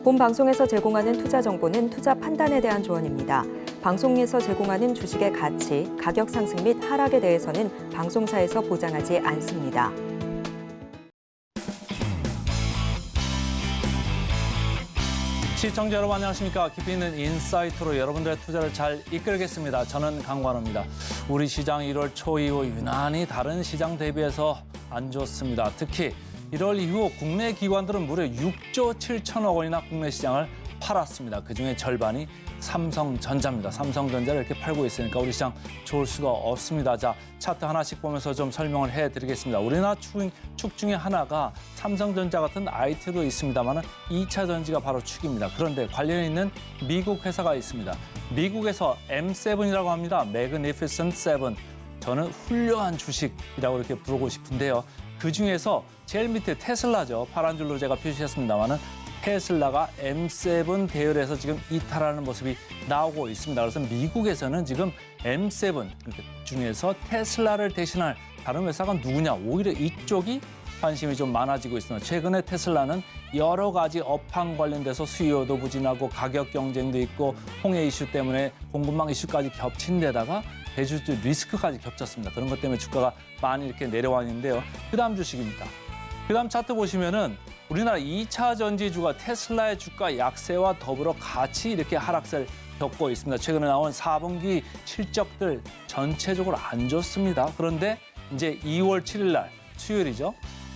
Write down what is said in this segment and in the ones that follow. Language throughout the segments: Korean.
본 방송에서 제공하는 투자 정보는 투자 판단에 대한 조언입니다. 방송에서 제공하는 주식의 가치, 가격 상승 및 하락에 대해서는 방송사에서 보장하지 않습니다. 시청자 여러분 안녕하십니까. 깊이 있는 인사이트로 여러분들의 투자를 잘 이끌겠습니다. 저는 강관우입니다. 우리 시장 1월 초 이후 유난히 다른 시장 대비해서 안 좋습니다. 특히 1월 이후 국내 기관들은 무려 6조 7천억 원이나 국내 시장을 팔았습니다. 그중에 절반이 삼성전자입니다. 삼성전자를 이렇게 팔고 있으니까 우리 시장 좋을 수가 없습니다. 자, 차트 하나씩 보면서 좀 설명을 해드리겠습니다. 우리나라 축 중에 하나가 삼성전자 같은 IT도 있습니다만 2차 전지가 바로 축입니다. 그런데 관련해 있는 미국 회사가 있습니다. 미국에서 M7이라고 합니다. Magnificent 7. 저는 훌륭한 주식이라고 이렇게 부르고 싶은데요. 그중에서 제일 밑에 테슬라죠. 파란 줄로 제가 표시했습니다만은 테슬라가 M7 대열에서 지금 이탈하는 모습이 나오고 있습니다. 그래서 미국에서는 지금 M7 중에서 테슬라를 대신할 다른 회사가 누구냐. 오히려 이쪽이 관심이 좀 많아지고 있습니다. 최근에 테슬라는 여러 가지 업황 관련돼서 수요도 부진하고 가격 경쟁도 있고 홍해 이슈 때문에 공급망 이슈까지 겹친 데다가 대주주 리스크까지 겹쳤습니다. 그런 것 때문에 주가가 많이 이렇게 내려와 있는데요. 그다음 주식입니다. 그다음 차트 보시면은 우리나라 2차 전지주가 테슬라의 주가 약세와 더불어 같이 이렇게 하락세를 겪고 있습니다. 최근에 나온 4분기 실적들 전체적으로 안 좋습니다. 그런데 이제 2월 7일 날 수요일이죠.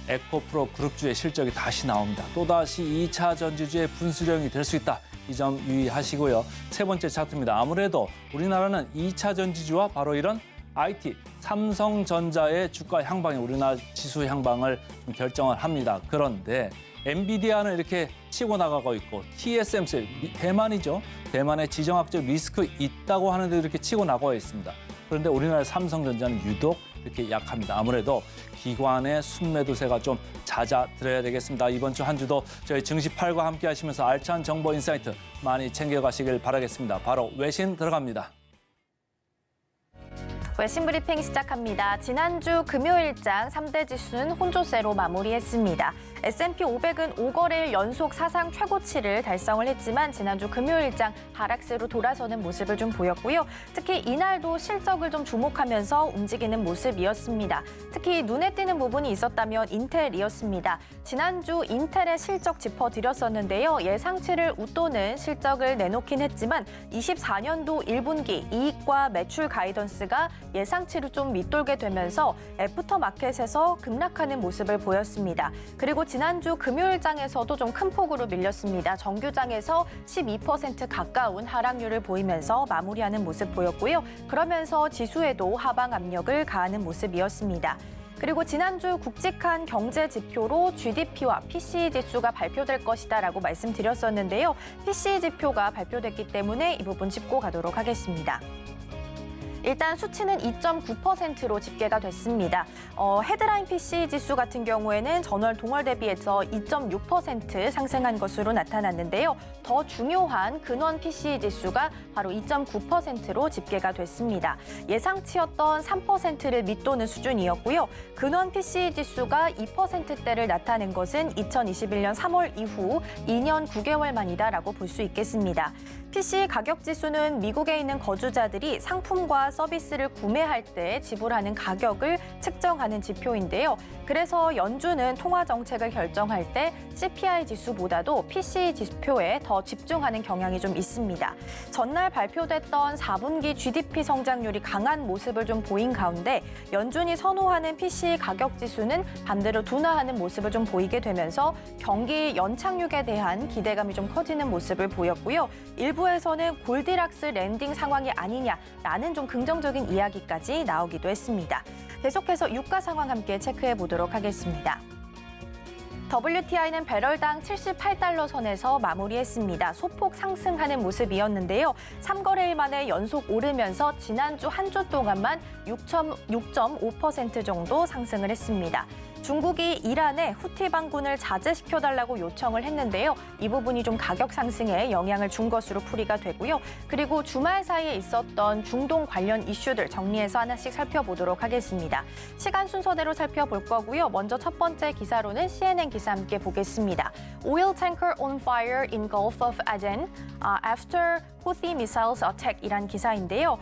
에코프로 그룹주의 실적이 다시 나옵니다. 또다시 2차 전지주의 분수령이 될 수 있다. 이 점 유의하시고요. 세 번째 차트입니다. 아무래도 우리나라는 2차 전지주와 바로 이런 IT, 삼성전자의 주가 향방이 우리나라 지수 향방을 좀 결정을 합니다. 그런데 엔비디아는 이렇게 치고 나가고 있고 TSMC, 대만이죠. 대만의 지정학적 리스크 있다고 하는데 이렇게 치고 나가고 있습니다. 그런데 우리나라 삼성전자는 유독 이렇게 약합니다. 아무래도 기관의 순매도세가 좀 잦아들어야 되겠습니다. 이번 주 한 주도 저희 증시8과 함께 하시면서 알찬 정보 인사이트 많이 챙겨가시길 바라겠습니다. 바로 외신 들어갑니다. 외신 브리핑 시작합니다. 지난주 금요일장 3대 지수는 혼조세로 마무리했습니다. S&P 500은 5거래일 연속 사상 최고치를 달성을 했지만 지난주 금요일장 하락세로 돌아서는 모습을 좀 보였고요. 특히 이날도 실적을 좀 주목하면서 움직이는 모습이었습니다. 특히 눈에 띄는 부분이 있었다면 인텔이었습니다. 지난주 인텔의 실적 짚어드렸었는데요. 예상치를 웃도는 실적을 내놓긴 했지만 24년도 1분기 이익과 매출 가이던스가 예상치를 좀 밑돌게 되면서 애프터마켓에서 급락하는 모습을 보였습니다. 그리고 지난주 금요일장에서도 좀 큰 폭으로 밀렸습니다. 정규장에서 12% 가까운 하락률을 보이면서 마무리하는 모습 보였고요. 그러면서 지수에도 하방 압력을 가하는 모습이었습니다. 그리고 지난주 굵직한 경제 지표로 GDP와 PCE 지수가 발표될 것이다라고 말씀드렸었는데요. PCE 지표가 발표됐기 때문에 이 부분 짚고 가도록 하겠습니다. 일단 수치는 2.9%로 집계가 됐습니다. 헤드라인 PCE 지수 같은 경우에는 전월 동월 대비해서 2.6% 상승한 것으로 나타났는데요. 더 중요한 근원 PCE 지수가 바로 2.9%로 집계가 됐습니다. 예상치였던 3%를 밑도는 수준이었고요. 근원 PCE 지수가 2%대를 나타낸 것은 2021년 3월 이후 2년 9개월 만이다라고 볼 수 있겠습니다. PCE 가격 지수는 미국에 있는 거주자들이 상품과 서비스를 구매할 때 지불하는 가격을 측정하는 지표인데요. 그래서 연준은 통화 정책을 결정할 때 CPI 지수보다도 PCE 지표에 더 집중하는 경향이 좀 있습니다. 전날 발표됐던 4분기 GDP 성장률이 강한 모습을 좀 보인 가운데 연준이 선호하는 PCE 가격 지수는 반대로 둔화하는 모습을 좀 보이게 되면서 경기 연착륙에 대한 기대감이 좀 커지는 모습을 보였고요. 일부에서는 골디락스 랜딩 상황이 아니냐라는 좀 긍정적인 이야기까지 나오기도 했습니다. 계속해서 유가 상황 함께 체크해 보도록 하겠습니다. WTI는 배럴당 78달러 선에서 마무리했습니다. 소폭 상승하는 모습이었는데요. 3거래일 만에 연속 오르면서 지난주 한 주 동안만 6.5% 정도 상승을 했습니다. 중국이 이란에 후티 반군을 자제시켜달라고 요청을 했는데요. 이 부분이 좀 가격 상승에 영향을 준 것으로 풀이가 되고요. 그리고 주말 사이에 있었던 중동 관련 이슈들 정리해서 하나씩 살펴보도록 하겠습니다. 시간 순서대로 살펴볼 거고요. 먼저 첫 번째 기사로는 CNN 기사 함께 보겠습니다. Oil tanker on fire in Gulf of Aden after Houthi missiles attack이란 기사인데요.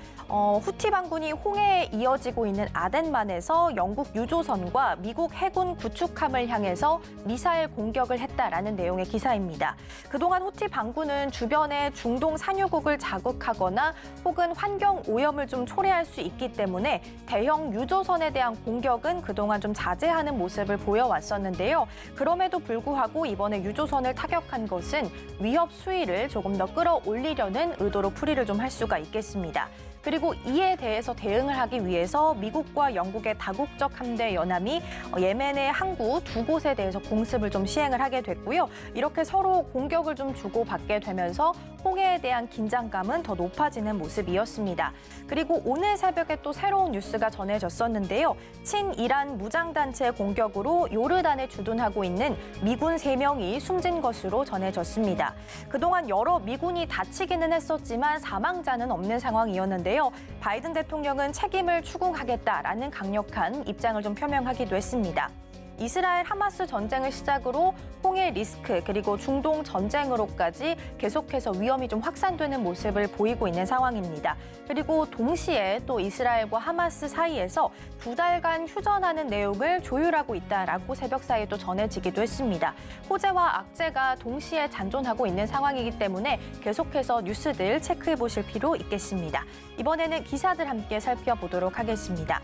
후티 반군이 홍해에 이어지고 있는 아덴만에서 영국 유조선과 미국 해군 구축함을 향해서 미사일 공격을 했다라는 내용의 기사입니다. 그동안 후티 반군은 주변의 중동 산유국을 자극하거나 혹은 환경 오염을 좀 초래할 수 있기 때문에 대형 유조선에 대한 공격은 그동안 좀 자제하는 모습을 보여왔었는데요. 그럼에도 불구하고 이번에 유조선을 타격한 것은 위협 수위를 조금 더 끌어올리려는 의도로 풀이를 좀 할 수가 있겠습니다. 그리고 이에 대해서 대응을 하기 위해서 미국과 영국의 다국적 함대 연함이 예멘의 항구 두 곳에 대해서 공습을 좀 시행을 하게 됐고요. 이렇게 서로 공격을 좀 주고받게 되면서 홍해에 대한 긴장감은 더 높아지는 모습이었습니다. 그리고 오늘 새벽에 또 새로운 뉴스가 전해졌었는데요. 친이란 무장단체의 공격으로 요르단에 주둔하고 있는 미군 3명이 숨진 것으로 전해졌습니다. 그동안 여러 미군이 다치기는 했었지만 사망자는 없는 상황이었는데요. 바이든 대통령은 책임을 추궁하겠다라는 강력한 입장을 좀 표명하기도 했습니다. 이스라엘 하마스 전쟁을 시작으로 홍해 리스크 그리고 중동 전쟁으로까지 계속해서 위험이 좀 확산되는 모습을 보이고 있는 상황입니다. 그리고 동시에 또 이스라엘과 하마스 사이에서 2달간 휴전하는 내용을 조율하고 있다라고 새벽 사이에 또 전해지기도 했습니다. 호재와 악재가 동시에 잔존하고 있는 상황이기 때문에 계속해서 뉴스들 체크해 보실 필요 있겠습니다. 이번에는 기사들 함께 살펴보도록 하겠습니다.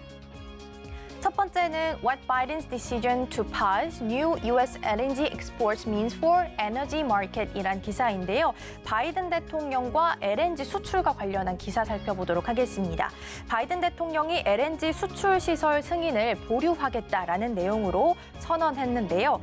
첫 번째는 What Biden's decision to pause new U.S. LNG exports means for energy market이란 기사인데요. 바이든 대통령과 LNG 수출과 관련한 기사 살펴보도록 하겠습니다. 바이든 대통령이 LNG 수출 시설 승인을 보류하겠다라는 내용으로 선언했는데요.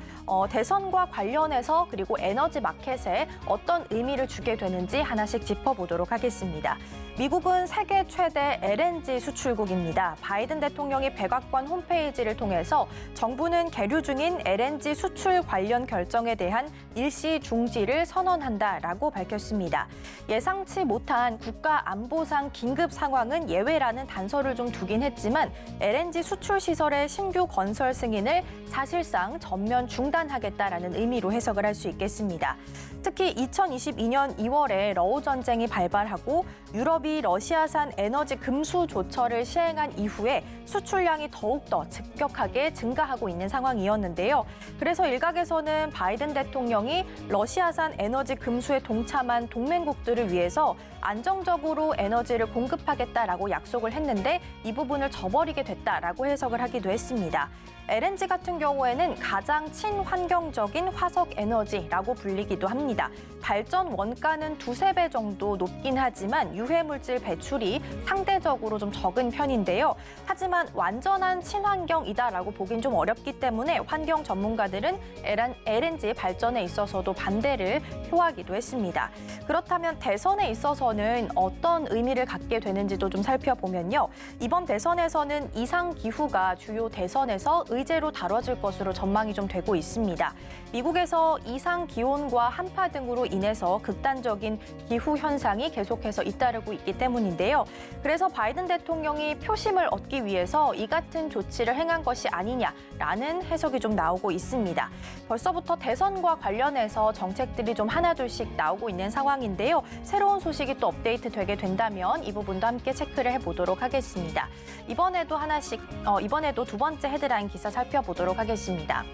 대선과 관련해서 그리고 에너지 마켓에 어떤 의미를 주게 되는지 하나씩 짚어보도록 하겠습니다. 미국은 세계 최대 LNG 수출국입니다. 바이든 대통령이 백악관 홈페이지를 통해서 정부는 계류 중인 LNG 수출 관련 결정에 대한 일시 중지를 선언한다라고 밝혔습니다. 예상치 못한 국가 안보상 긴급 상황은 예외라는 단서를 좀 두긴 했지만 LNG 수출 시설의 신규 건설 승인을 사실상 전면 중단하겠다라는 의미로 해석을 할 수 있겠습니다. 특히 2022년 2월에 러우 전쟁이 발발하고 유럽이 러시아산 에너지 금수 조처를 시행한 이후에 수출량이 더욱더 급격하게 증가하고 있는 상황이었는데요. 그래서 일각에서는 바이든 대통령이 러시아산 에너지 금수에 동참한 동맹국들을 위해서 안정적으로 에너지를 공급하겠다라고 약속을 했는데 이 부분을 저버리게 됐다라고 해석을 하기도 했습니다. LNG 같은 경우에는 가장 친환경적인 화석 에너지라고 불리기도 합니다. 발전 원가는 2~3배 정도 높긴 하지만 유해물질 배출이 상대적으로 좀 적은 편인데요. 하지만 완전한 친환경이다라고 보긴 좀 어렵기 때문에 환경 전문가들은 LNG 발전에 있어서도 반대를 표하기도 했습니다. 그렇다면 대선에 있어서는 어떤 의미를 갖게 되는지도 좀 살펴보면요. 이번 대선에서는 이상기후가 주요 대선에서 의제로 다뤄질 것으로 전망이 좀 되고 있습니다. 미국에서 이상기온과 한파 등으로 인해서 극단적인 기후 현상이 계속해서 잇따르고 있기 때문인데요. 그래서 바이든 대통령이 표심을 얻기 위해서 이 같은 조치를 행한 것이 아니냐라는 해석이 좀 나오고 있습니다. 벌써부터 대선과 관련해서 정책들이 좀 하나둘씩 나오고 있는 상황인데요. 새로운 소식이 또 업데이트 되게 된다면 이 부분도 함께 체크를 해보도록 하겠습니다. 이번에도 두 번째 헤드라인 기사 살펴보도록 하겠습니다.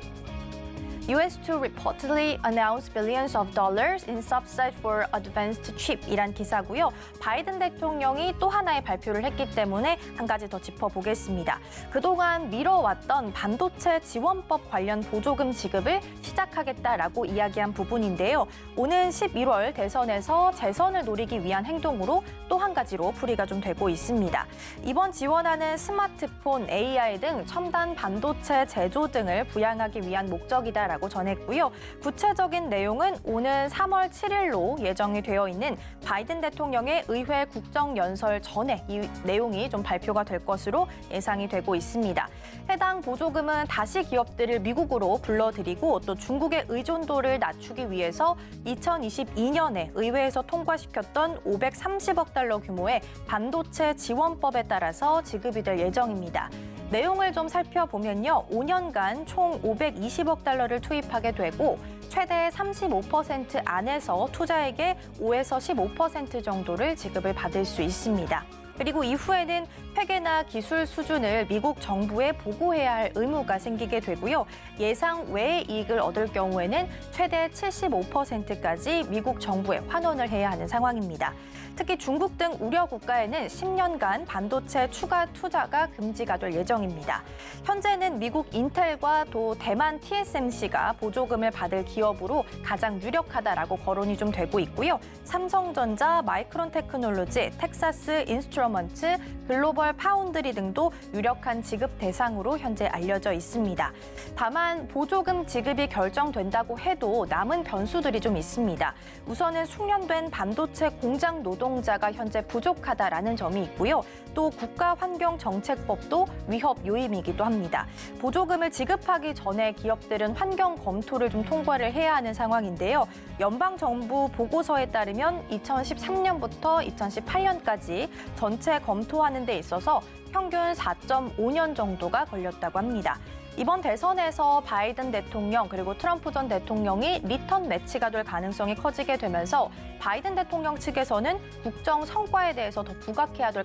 US to reportedly announce billions of dollars in subsidy for advanced chip이란 기사고요. 바이든 대통령이 또 하나의 발표를 했기 때문에 한 가지 더 짚어보겠습니다. 그동안 미뤄왔던 반도체 지원법 관련 보조금 지급을 시작하겠다라고 이야기한 부분인데요. 오는 11월 대선에서 재선을 노리기 위한 행동으로 또 한 가지로 풀이가 좀 되고 있습니다. 이번 지원안은 스마트폰, AI 등 첨단 반도체 제조 등을 부양하기 위한 목적이다라고 있다라고 전했고요. 구체적인 내용은 오는 3월 7일로 예정이 되어 있는 바이든 대통령의 의회 국정연설 전에 이 내용이 좀 발표가 될 것으로 예상이 되고 있습니다. 해당 보조금은 다시 기업들을 미국으로 불러들이고 또 중국의 의존도를 낮추기 위해서 2022년에 의회에서 통과시켰던 530억 달러 규모의 반도체 지원법에 따라서 지급이 될 예정입니다. 내용을 좀 살펴보면요. 5년간 총 520억 달러를 투입하게 되고 최대 35% 안에서 투자액의 5에서 15% 정도를 지급을 받을 수 있습니다. 그리고 이후에는 회계나 기술 수준을 미국 정부에 보고해야 할 의무가 생기게 되고요. 예상 외의 이익을 얻을 경우에는 최대 75%까지 미국 정부에 환원을 해야 하는 상황입니다. 특히 중국 등 우려 국가에는 10년간 반도체 추가 투자가 금지가 될 예정입니다. 현재는 미국 인텔과 또 대만 TSMC가 보조금을 받을 기업으로 가장 유력하다라고 거론이 좀 되고 있고요. 삼성전자, 마이크론 테크놀로지, 텍사스 인스트루먼트, 글로벌 파운드리 등도 유력한 지급 대상으로 현재 알려져 있습니다. 다만 보조금 지급이 결정된다고 해도 남은 변수들이 좀 있습니다. 우선은 숙련된 반도체 공장 노동자가 현재 부족하다라는 점이 있고요. 또 국가환경정책법도 위협 요인이기도 합니다. 보조금을 지급하기 전에 기업들은 환경 검토를 좀 통과를 해야 하는 상황인데요. 연방정부 보고서에 따르면 2013년부터 2018년까지 전체 검토하는 데 있어서 평균 4.5년 정도가 걸렸다고 합니다. 이번 대선에서 바이든 대통령 그리고 트럼프 전 대통령이 리턴 매치가 될 가능성이 커지게 되면서 바이든 대통령 측에서는 국정 성과에 대해서 더 부각해야 될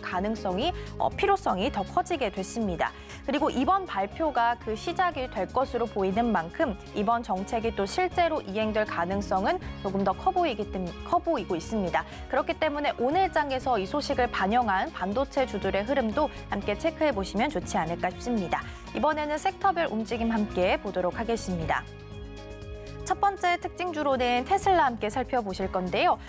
필요성이 더 커지게 됐습니다. 그리고 이번 발표가 그 시작이 될 것으로 보이는 만큼 이번 정책이 또 실제로 이행될 가능성은 조금 더 커 보이고 있습니다. 그렇기 때문에 오늘장에서 이 소식을 반영한 반도체 주들의 흐름도 함께 체크해 보시면 좋지 않을까 싶습니다. 이번에는 섹터별 움직임 함께 보도록 하겠습니다. 첫 번째 특징주로는 테슬라 함께 살펴보실 건데요.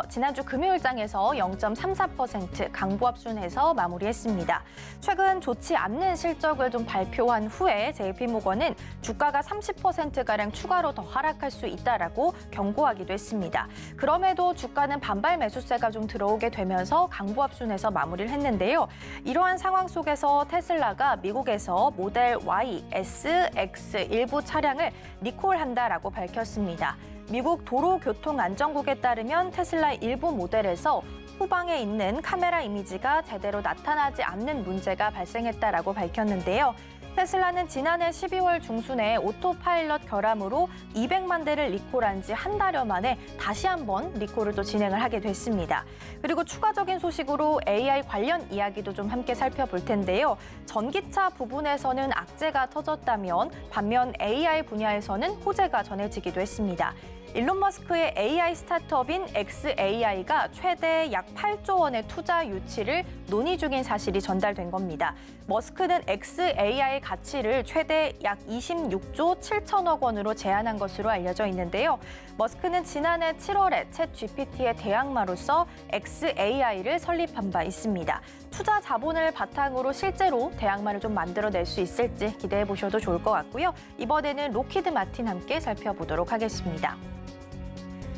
지난주 금요일장에서 0.34% 강보합순해서 마무리했습니다. 최근 좋지 않는 실적을 좀 발표한 후에 JP모건은 주가가 30%가량 추가로 더 하락할 수 있다라고 경고하기도 했습니다. 그럼에도 주가는 반발 매수세가 좀 들어오게 되면서 강보합순해서 마무리를 했는데요. 이러한 상황 속에서 테슬라가 미국에서 모델 Y, S, X 일부 차량을 리콜한다 라고 밝혔습니다. 미국 도로교통안전국에 따르면 테슬라의 일부 모델에서 후방에 있는 카메라 이미지가 제대로 나타나지 않는 문제가 발생했다라고 밝혔는데요. 테슬라는 지난해 12월 중순에 오토파일럿 결함으로 200만 대를 리콜한 지 한 달여 만에 다시 한번 리콜을 또 진행을 하게 됐습니다. 그리고 추가적인 소식으로 AI 관련 이야기도 좀 함께 살펴볼 텐데요. 전기차 부분에서는 악재가 터졌다면 반면 AI 분야에서는 호재가 전해지기도 했습니다. 일론 머스크의 AI 스타트업인 xAI가 최대 약 8조 원의 투자 유치를 논의 중인 사실이 전달된 겁니다. 머스크는 xAI의 가치를 최대 약 26조 7천억 원으로 제한한 것으로 알려져 있는데요. 머스크는 지난해 7월에 챗 GPT의 대항마로서 xAI를 설립한 바 있습니다. 투자 자본을 바탕으로 실제로 대항마를 좀 만들어낼 수 있을지 기대해 보셔도 좋을 것 같고요. 이번에는 로키드 마틴 함께 살펴보도록 하겠습니다.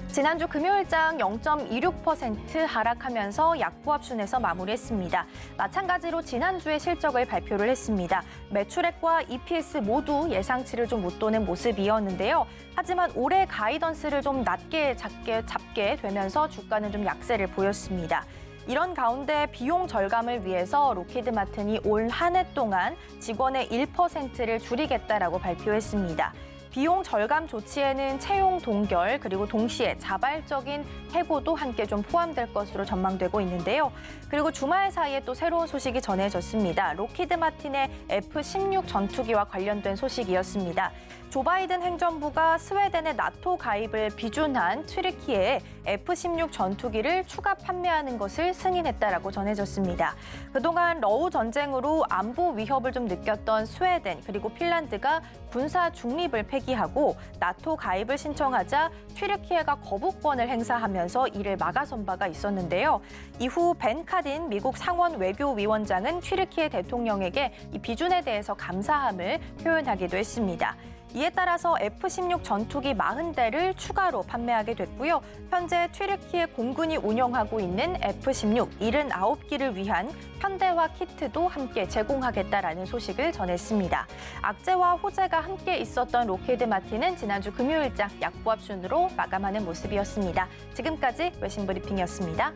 지난주 금요일장 0.26% 하락하면서 약보합순에서 마무리했습니다. 마찬가지로 지난주에 실적을 발표를 했습니다. 매출액과 EPS 모두 예상치를 좀 웃도는 모습이었는데요. 하지만 올해 가이던스를 좀 낮게 잡게 되면서 주가는 좀 약세를 보였습니다. 이런 가운데 비용 절감을 위해서 로키드 마틴이 올 한 해 동안 직원의 1%를 줄이겠다라고 발표했습니다. 비용 절감 조치에는 채용 동결 그리고 동시에 자발적인 해고도 함께 좀 포함될 것으로 전망되고 있는데요. 그리고 주말 사이에 또 새로운 소식이 전해졌습니다. 로키드 마틴의 F-16 전투기와 관련된 소식이었습니다. 조 바이든 행정부가 스웨덴의 나토 가입을 비준한 튀르키예에 F-16 전투기를 추가 판매하는 것을 승인했다라고 전해졌습니다. 그동안 러우 전쟁으로 안보 위협을 좀 느꼈던 스웨덴 그리고 핀란드가 군사 중립을 폐기하고 나토 가입을 신청하자 튀르키예가 거부권을 행사하면서 이를 막아선 바가 있었는데요. 이후 벤 카딘 미국 상원 외교위원장은 튀르키예 대통령에게 이 비준에 대해서 감사함을 표현하기도 했습니다. 이에 따라서 F-16 전투기 40대를 추가로 판매하게 됐고요. 현재 튀르키예 공군이 운영하고 있는 F-16 79기를 위한 현대화 키트도 함께 제공하겠다라는 소식을 전했습니다. 악재와 호재가 함께 있었던 록히드 마틴은 지난주 금요일장 약보합 순으로 마감하는 모습이었습니다. 지금까지 외신 브리핑이었습니다.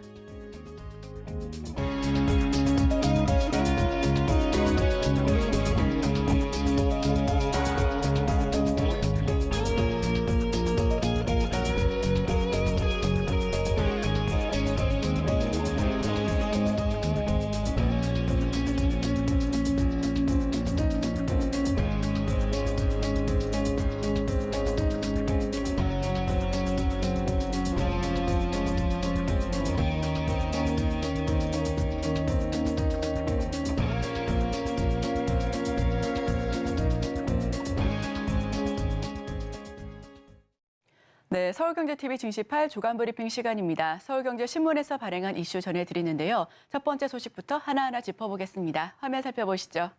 네, 서울경제TV 증시8 주간브리핑 시간입니다. 서울경제신문에서 발행한 이슈 전해드리는데요. 첫 번째 소식부터 하나하나 짚어보겠습니다. 화면 살펴보시죠.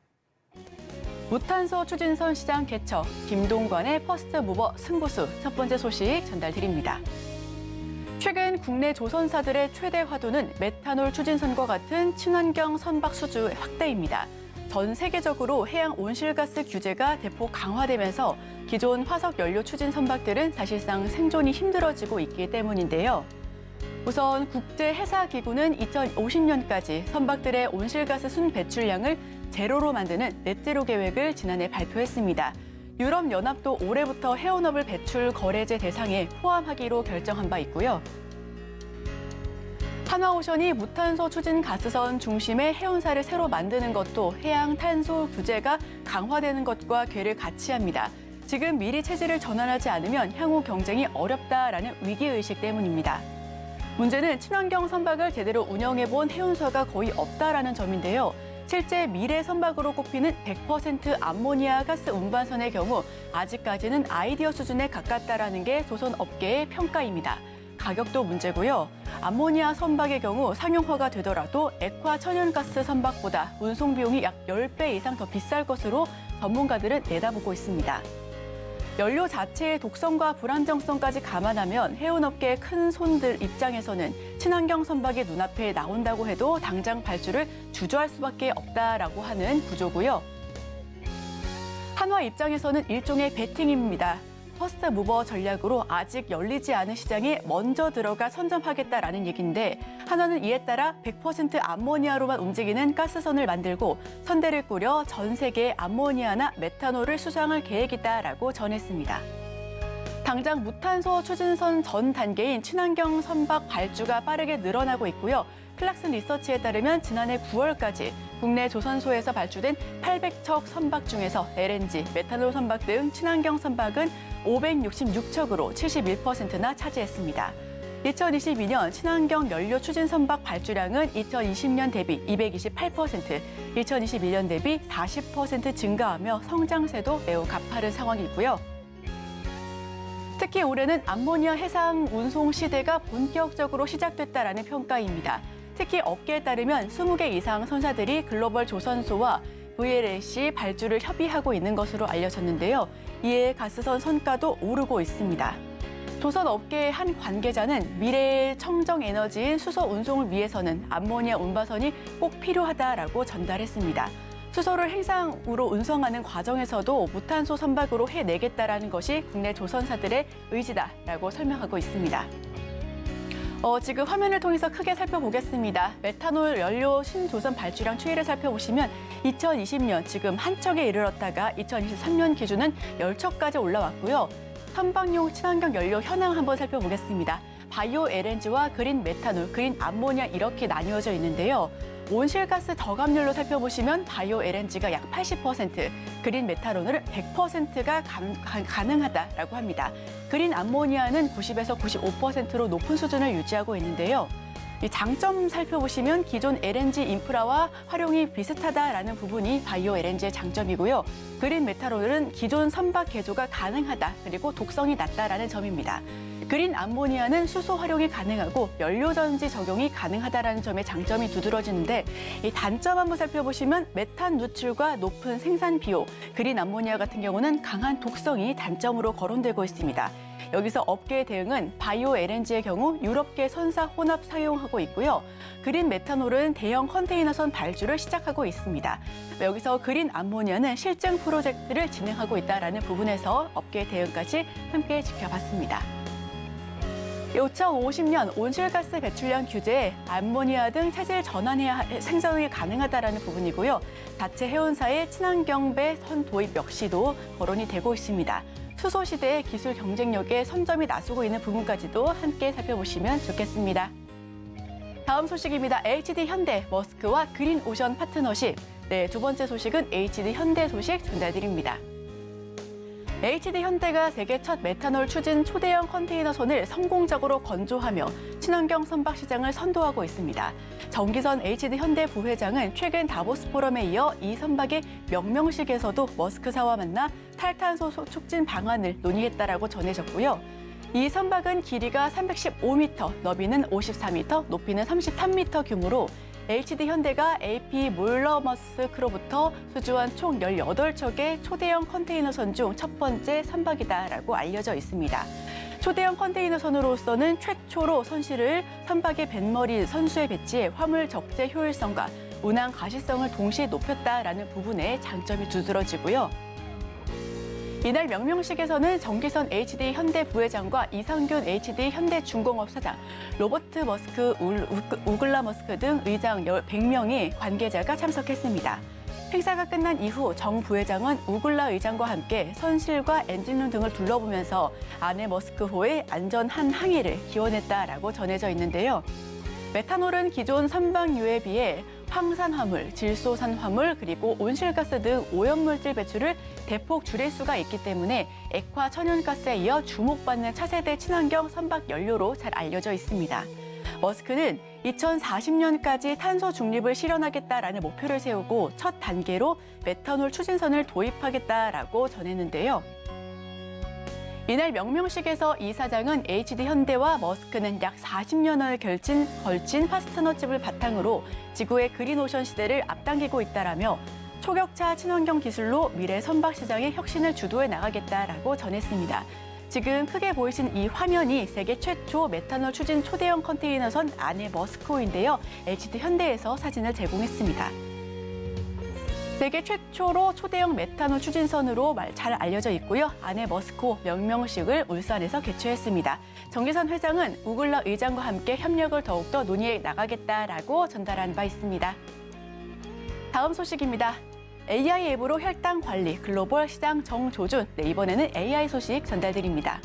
무탄소 추진선 시장 개척, 김동관의 퍼스트 무버 승부수 첫 번째 소식 전달드립니다. 최근 국내 조선사들의 최대 화두는 메탄올 추진선과 같은 친환경 선박 수주 확대입니다. 전 세계적으로 해양 온실가스 규제가 대폭 강화되면서 기존 화석 연료 추진 선박들은 사실상 생존이 힘들어지고 있기 때문인데요. 우선 국제해사기구는 2050년까지 선박들의 온실가스 순 배출량을 제로로 만드는 넷제로 계획을 지난해 발표했습니다. 유럽연합도 올해부터 해운업을 배출 거래제 대상에 포함하기로 결정한 바 있고요. 한화오션이 무탄소 추진 가스선 중심의 해운사를 새로 만드는 것도 해양 탄소 규제가 강화되는 것과 궤를 같이 합니다. 지금 미리 체질을 전환하지 않으면 향후 경쟁이 어렵다라는 위기의식 때문입니다. 문제는 친환경 선박을 제대로 운영해본 해운사가 거의 없다라는 점인데요. 실제 미래 선박으로 꼽히는 100% 암모니아 가스 운반선의 경우 아직까지는 아이디어 수준에 가깝다라는 게 조선업계의 평가입니다. 가격도 문제고요. 암모니아 선박의 경우 상용화가 되더라도 액화 천연가스 선박보다 운송 비용이 약 10배 이상 더 비쌀 것으로 전문가들은 내다보고 있습니다. 연료 자체의 독성과 불안정성까지 감안하면 해운업계의 큰 손들 입장에서는 친환경 선박이 눈앞에 나온다고 해도 당장 발주를 주저할 수밖에 없다라고 하는 구조고요. 한화 입장에서는 일종의 배팅입니다. 퍼스트 무버 전략으로 아직 열리지 않은 시장에 먼저 들어가 선점하겠다라는 얘기인데 한화는 이에 따라 100% 암모니아로만 움직이는 가스선을 만들고 선대를 꾸려 전 세계에 암모니아나 메탄올을 수송할 계획이다라고 전했습니다. 당장 무탄소 추진선 전 단계인 친환경 선박 발주가 빠르게 늘어나고 있고요. 클락슨 리서치에 따르면 지난해 9월까지 국내 조선소에서 발주된 800척 선박 중에서 LNG, 메탄올 선박 등 친환경 선박은 566척으로 71%나 차지했습니다. 2022년 친환경 연료 추진 선박 발주량은 2020년 대비 228%, 2021년 대비 40% 증가하며 성장세도 매우 가파른 상황이고요. 특히 올해는 암모니아 해상 운송 시대가 본격적으로 시작됐다라는 평가입니다. 특히 업계에 따르면 20개 이상 선사들이 글로벌 조선소와 VLAC 발주를 협의하고 있는 것으로 알려졌는데요. 이에 가스선 선가도 오르고 있습니다. 조선 업계의 한 관계자는 미래의 청정 에너지인 수소 운송을 위해서는 암모니아 운반선이 꼭 필요하다라고 전달했습니다. 수소를 해상으로 운송하는 과정에서도 무탄소 선박으로 해내겠다라는 것이 국내 조선사들의 의지다라고 설명하고 있습니다. 지금 화면을 통해서 크게 살펴보겠습니다. 메탄올 연료 신조선 발주량 추이를 살펴보시면 2020년 지금 한 척에 이르렀다가 2023년 기준은 10척까지 올라왔고요. 선박용 친환경 연료 현황 한번 살펴보겠습니다. 바이오 LNG와 그린 메탄올, 그린 암모니아 이렇게 나뉘어져 있는데요. 온실가스 저감률로 살펴보시면 바이오 LNG가 약 80%, 그린 메탄올은 100%가 가능하다라고 합니다. 그린 암모니아는 90에서 95%로 높은 수준을 유지하고 있는데요. 이 장점 살펴보시면 기존 LNG 인프라와 활용이 비슷하다라는 부분이 바이오 LNG의 장점이고요. 그린 메탄올은 기존 선박 개조가 가능하다, 그리고 독성이 낮다라는 점입니다. 그린 암모니아는 수소 활용이 가능하고 연료전지 적용이 가능하다는 점에 장점이 두드러지는데 이 단점 한번 살펴보시면 메탄 누출과 높은 생산 비용, 그린 암모니아 같은 경우는 강한 독성이 단점으로 거론되고 있습니다. 여기서 업계의 대응은 바이오 LNG의 경우 유럽계 선사 혼합 사용하고 있고요. 그린 메탄올은 대형 컨테이너선 발주를 시작하고 있습니다. 여기서 그린 암모니아는 실증 프로젝트를 진행하고 있다는 부분에서 업계의 대응까지 함께 지켜봤습니다. 2050년 온실가스 배출량 규제에 암모니아 등 체질 전환해야 생성이 가능하다는 부분이고요. 자체 해운사의 친환경 배 선 도입 역시도 거론이 되고 있습니다. 수소 시대의 기술 경쟁력에 선점이 나서고 있는 부분까지도 함께 살펴보시면 좋겠습니다. 다음 소식입니다. HD 현대, 머스크와 그린 오션 파트너십. 네, 두 번째 소식은 HD 현대 소식 전달드립니다. HD 현대가 세계 첫 메탄올 추진 초대형 컨테이너선을 성공적으로 건조하며 친환경 선박 시장을 선도하고 있습니다. 정기선 HD 현대 부회장은 최근 다보스 포럼에 이어 이 선박의 명명식에서도 머스크사와 만나 탈탄소 촉진 방안을 논의했다라고 전해졌고요. 이 선박은 길이가 315m, 너비는 54m, 높이는 33m 규모로 HD 현대가 AP 몰러머스크로부터 수주한 총 18척의 초대형 컨테이너선 중 첫 번째 선박이다라고 알려져 있습니다. 초대형 컨테이너선으로서는 최초로 선실을 선박의 뱃머리 선수에 배치해 화물 적재 효율성과 운항 가시성을 동시에 높였다라는 부분에 장점이 두드러지고요. 이날 명명식에서는 정기선 HD 현대 부회장과 이상균 HD 현대 중공업 사장, 로버트 머스크, 우글라 머스크 등 의장 100명의 관계자가 참석했습니다. 행사가 끝난 이후 정 부회장은 우글라 의장과 함께 선실과 엔진룸 등을 둘러보면서 아내 머스크호의 안전한 항해를 기원했다라고 전해져 있는데요. 메탄올은 기존 선박유에 비해 황산화물, 질소산화물, 그리고 온실가스 등 오염물질 배출을 대폭 줄일 수가 있기 때문에 액화 천연가스에 이어 주목받는 차세대 친환경 선박 연료로 잘 알려져 있습니다. 머스크는 2040년까지 탄소 중립을 실현하겠다라는 목표를 세우고 첫 단계로 메탄올 추진선을 도입하겠다라고 전했는데요. 이날 명명식에서 이 사장은 HD 현대와 머스크는 약 40년을 걸친 파스트너십을 바탕으로 지구의 그린오션 시대를 앞당기고 있다라며 초격차 친환경 기술로 미래 선박 시장의 혁신을 주도해 나가겠다라고 전했습니다. 지금 크게 보이신 이 화면이 세계 최초 메탄올 추진 초대형 컨테이너선 아내 머스크호인데요. HD 현대에서 사진을 제공했습니다. 세계 최초로 초대형 메탄올 추진선으로 잘 알려져 있고요. 아내 머스크호 명명식을 울산에서 개최했습니다. 정기선 회장은 우글라 의장과 함께 협력을 더욱더 논의해 나가겠다라고 전달한 바 있습니다. 다음 소식입니다. AI 앱으로 혈당 관리, 글로벌 시장 정조준. 네, 이번에는 AI 소식 전달드립니다.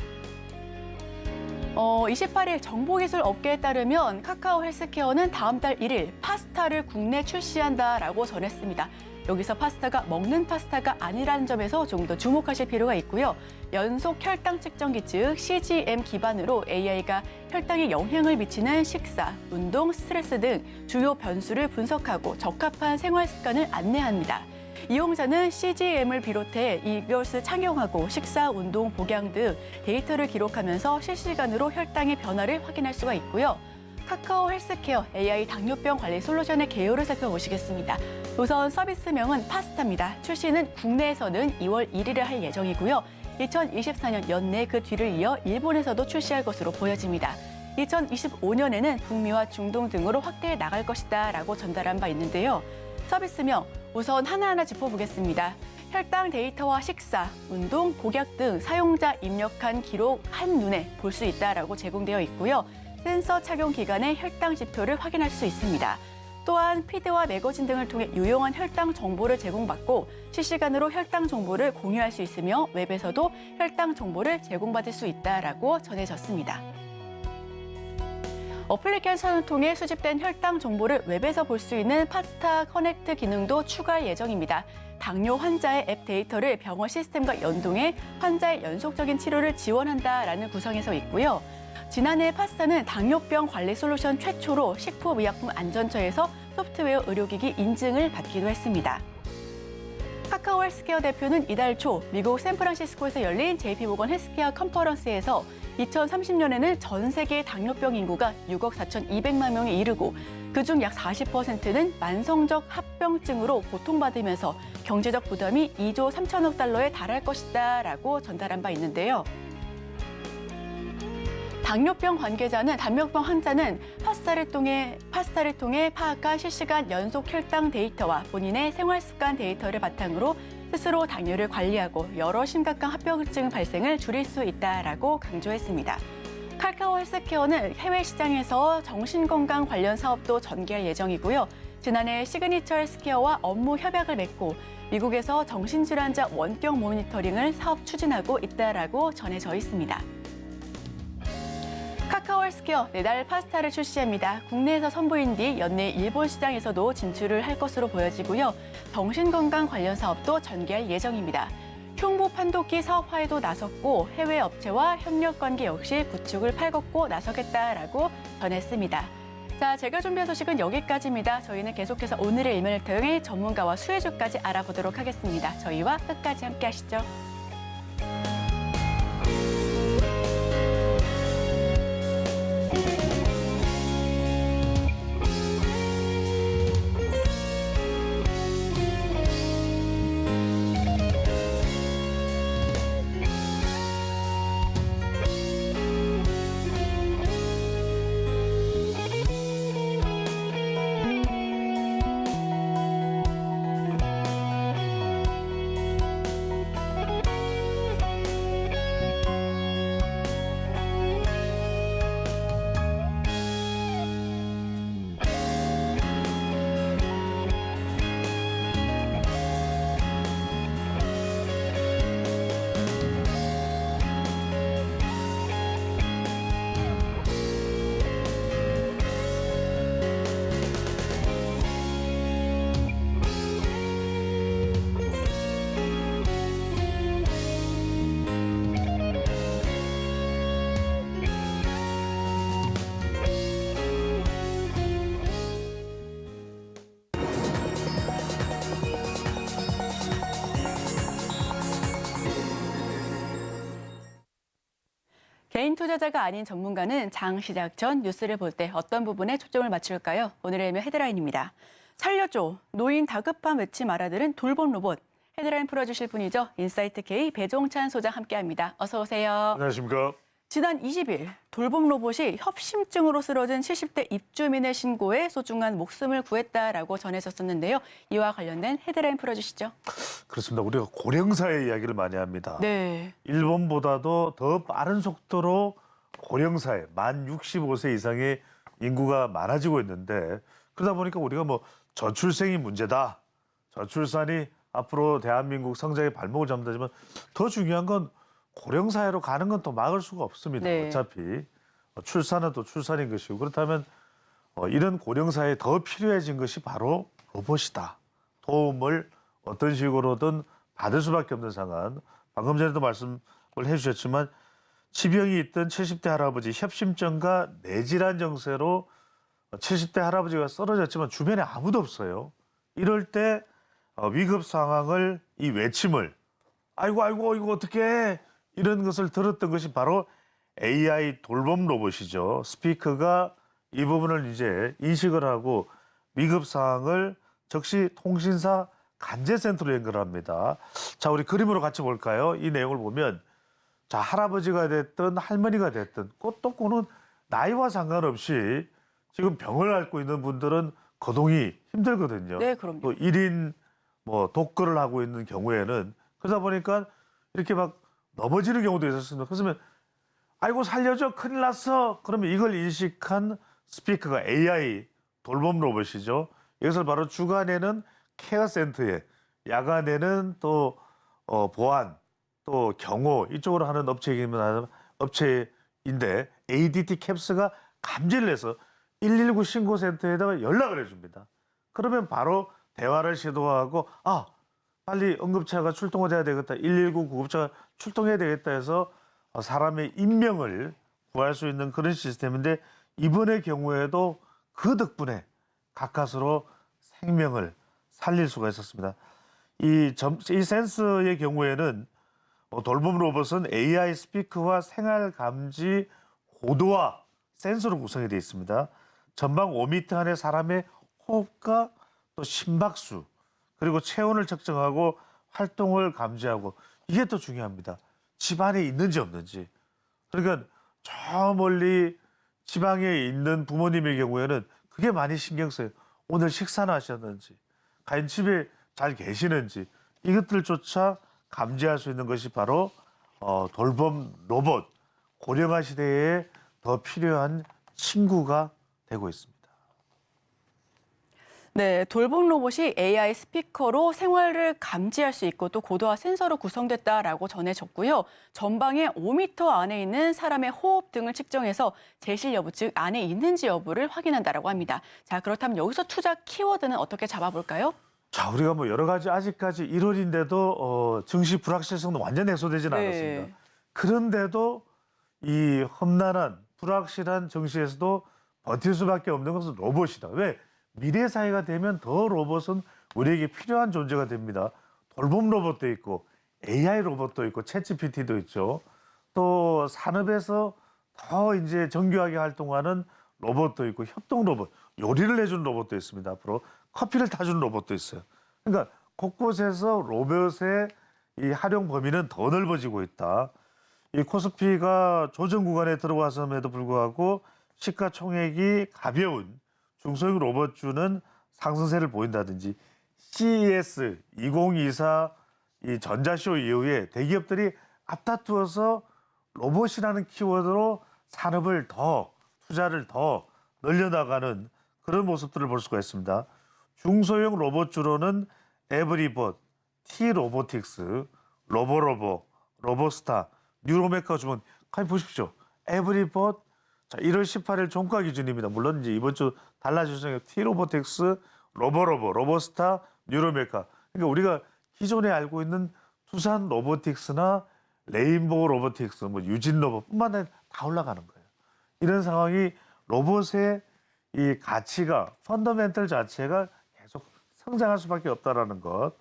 28일 정보기술 업계에 따르면 카카오 헬스케어는 다음 달 1일 파스타를 국내 출시한다라고 전했습니다. 여기서 파스타가 먹는 파스타가 아니라는 점에서 조금 더 주목하실 필요가 있고요. 연속 혈당 측정기 즉 CGM 기반으로 AI가 혈당에 영향을 미치는 식사, 운동, 스트레스 등 주요 변수를 분석하고 적합한 생활 습관을 안내합니다. 이용자는 CGM을 비롯해 이것을 착용하고 식사, 운동, 복양 등 데이터를 기록하면서 실시간으로 혈당의 변화를 확인할 수가 있고요. 카카오 헬스케어 AI 당뇨병 관리 솔루션의 개요를 살펴보시겠습니다. 우선 서비스명은 파스타입니다. 출시는 국내에서는 2월 1일에 할 예정이고요. 2024년 연내 그 뒤를 이어 일본에서도 출시할 것으로 보여집니다. 2025년에는 북미와 중동 등으로 확대해 나갈 것이다라고 전달한 바 있는데요. 서비스명 우선 하나하나 짚어보겠습니다. 혈당 데이터와 식사, 운동, 복약 등 사용자 입력한 기록 한눈에 볼 수 있다라고 제공되어 있고요. 센서 착용 기간에 혈당 지표를 확인할 수 있습니다. 또한 피드와 매거진 등을 통해 유용한 혈당 정보를 제공받고 실시간으로 혈당 정보를 공유할 수 있으며 웹에서도 혈당 정보를 제공받을 수 있다라고 전해졌습니다. 어플리케이션을 통해 수집된 혈당 정보를 웹에서 볼 수 있는 파스타 커넥트 기능도 추가할 예정입니다. 당뇨 환자의 앱 데이터를 병원 시스템과 연동해 환자의 연속적인 치료를 지원한다라는 구성에서 있고요. 지난해 파스타는 당뇨병 관리 솔루션 최초로 식품의약품안전처에서 소프트웨어 의료기기 인증을 받기도 했습니다. 카카오 헬스케어 대표는 이달 초 미국 샌프란시스코에서 열린 JP모건 헬스케어 컨퍼런스에서 2030년에는 전 세계 당뇨병 인구가 6억 4,200만 명에 이르고 그중 약 40%는 만성적 합병증으로 고통받으면서 경제적 부담이 2조 3천억 달러에 달할 것이다라고 전달한 바 있는데요. 당뇨병 환자는 파스타를 통해 파악한 실시간 연속 혈당 데이터와 본인의 생활 습관 데이터를 바탕으로 스스로 당뇨를 관리하고 여러 심각한 합병증 발생을 줄일 수 있다라고 강조했습니다. 카카오 헬스케어는 해외 시장에서 정신건강 관련 사업도 전개할 예정이고요. 지난해 시그니처 헬스케어와 업무 협약을 맺고 미국에서 정신질환자 원격 모니터링을 사업 추진하고 있다라고 전해져 있습니다. 카카오 헬스케어 내달 파스타를 출시합니다. 국내에서 선보인 뒤 연내 일본 시장에서도 진출을 할 것으로 보여지고요. 정신건강 관련 사업도 전개할 예정입니다. 흉부 판독기 사업화에도 나섰고 해외 업체와 협력 관계 역시 구축을 팔걷고 나서겠다라고 전했습니다. 자, 제가 준비한 소식은 여기까지입니다. 저희는 계속해서 오늘의 일면을 통해 전문가와 수혜주까지 알아보도록 하겠습니다. 저희와 끝까지 함께 하시죠. 개인 투자자가 아닌 전문가는 장 시작 전 뉴스를 볼 때 어떤 부분에 초점을 맞출까요? 오늘의 일면 헤드라인입니다. 살려줘! 노인 다급함 외침 알아들은 돌봄 로봇. 헤드라인 풀어주실 분이죠. 인사이트 K 배종찬 소장 함께합니다. 어서 오세요. 안녕하십니까. 지난 20일 돌봄 로봇이 협심증으로 쓰러진 70대 입주민의 신고에 소중한 목숨을 구했다라고 전해졌었는데요. 이와 관련된 헤드라인 풀어주시죠. 그렇습니다. 우리가 고령사의 이야기를 많이 합니다. 네. 일본보다도 더 빠른 속도로 고령사회, 만 65세 이상의 인구가 많아지고 있는데 그러다 보니까 우리가 뭐 저출생이 문제다. 저출산이 앞으로 대한민국 성장의 발목을 잡는다지만 더 중요한 건 고령사회로 가는 건 또 막을 수가 없습니다. 네. 어차피 출산은 또 출산인 것이고 그렇다면 이런 고령사회에 더 필요해진 것이 바로 로봇이다. 도움을 어떤 식으로든 받을 수밖에 없는 상황. 방금 전에도 말씀을 해주셨지만 지병이 있던 70대 할아버지 협심증과 뇌질환 정세로 70대 할아버지가 쓰러졌지만 주변에 아무도 없어요. 이럴 때 위급 상황을 이 외침을 아이고 이거 어떡해 이런 것을 들었던 것이 바로 AI 돌봄 로봇이죠. 스피커가 이 부분을 이제 인식을 하고 위급 상황을 즉시 통신사 간제센터로 연결합니다. 자, 우리 그림으로 같이 볼까요? 이 내용을 보면 자, 할아버지가 됐든 할머니가 됐든 또 그는 나이와 상관없이 지금 병을 앓고 있는 분들은 거동이 힘들거든요. 네, 그럼요. 또 1인 독거를 하고 있는 경우에는 그러다 보니까 이렇게 막 넘어지는 경우도 있었습니다. 그러면 아이고 살려줘 큰일 났어. 그러면 이걸 인식한 스피커가 AI 돌봄 로봇이죠. 이것을 바로 주간에는 케어 센터에 야간에는 또 보안 또 경호 이쪽으로 하는 업체인데 ADT 캡스가 감지를 해서 119 신고센터에다가 연락을 해줍니다. 그러면 바로 대화를 시도하고 빨리 응급차가 출동을 해야 되겠다. 119 구급차가 출동해야 되겠다 해서 사람의 인명을 구할 수 있는 그런 시스템인데 이번의 경우에도 그 덕분에 가까스로 생명을 살릴 수가 있었습니다. 이 센서의 경우에는 돌봄 로봇은 AI 스피커와 생활 감지 고도화 센서로 구성이 되어 있습니다. 전방 5m 안에 사람의 호흡과 또 심박수 그리고 체온을 측정하고 활동을 감지하고 이게 또 중요합니다. 집 안에 있는지 없는지. 그러니까 저 멀리 지방에 있는 부모님의 경우에는 그게 많이 신경 써요. 오늘 식사나 하셨는지, 과연 집에 잘 계시는지 이것들조차 감지할 수 있는 것이 바로 돌봄 로봇, 고령화 시대에 더 필요한 친구가 되고 있습니다. 네, 돌봄 로봇이 AI 스피커로 생활을 감지할 수 있고 또 고도화 센서로 구성됐다라고 전해졌고요. 전방에 5m 안에 있는 사람의 호흡 등을 측정해서 제실 여부, 즉 안에 있는지 여부를 확인한다라고 합니다. 자, 그렇다면 여기서 투자 키워드는 어떻게 잡아볼까요? 자, 우리가 뭐 여러 가지 아직까지 1월인데도 증시 불확실성도 완전 해소되지는 네. 않았습니다. 그런데도 이 험난한 불확실한 증시에서도 버틸 수밖에 없는 것은 로봇이다. 왜? 미래 사회가 되면 더 로봇은 우리에게 필요한 존재가 됩니다. 돌봄 로봇도 있고 AI 로봇도 있고 챗GPT도 있죠. 또 산업에서 더 이제 정교하게 활동하는 로봇도 있고 협동 로봇, 요리를 해주는 로봇도 있습니다. 앞으로 커피를 타주는 로봇도 있어요. 그러니까 곳곳에서 로봇의 이 활용 범위는 더 넓어지고 있다. 이 코스피가 조정 구간에 들어왔음에도 불구하고 시가총액이 가벼운 중소형 로봇주는 상승세를 보인다든지 CES 2024 이 전자쇼 이후에 대기업들이 앞다투어서 로봇이라는 키워드로 산업을 더 투자를 더 늘려나가는 그런 모습들을 볼 수가 있습니다. 중소형 로봇주로는 에브리봇, T-로보틱스, 로보로보, 로보스타, 뉴로메카 주문 가만 보십시오. 에브리봇 자, 1월 18일 종가 기준입니다. 물론 이제 이번 주 달라질 수 있는 T-로보틱스, 로보로보, 로보스타, 뉴로메카. 그러니까 우리가 기존에 알고 있는 두산 로보틱스나 레인보우 로보틱스, 뭐 유진 로봇뿐만 아니라 다 올라가는 거예요. 이런 상황이 로봇의 이 가치가 펀더멘털 자체가 계속 성장할 수밖에 없다라는 것.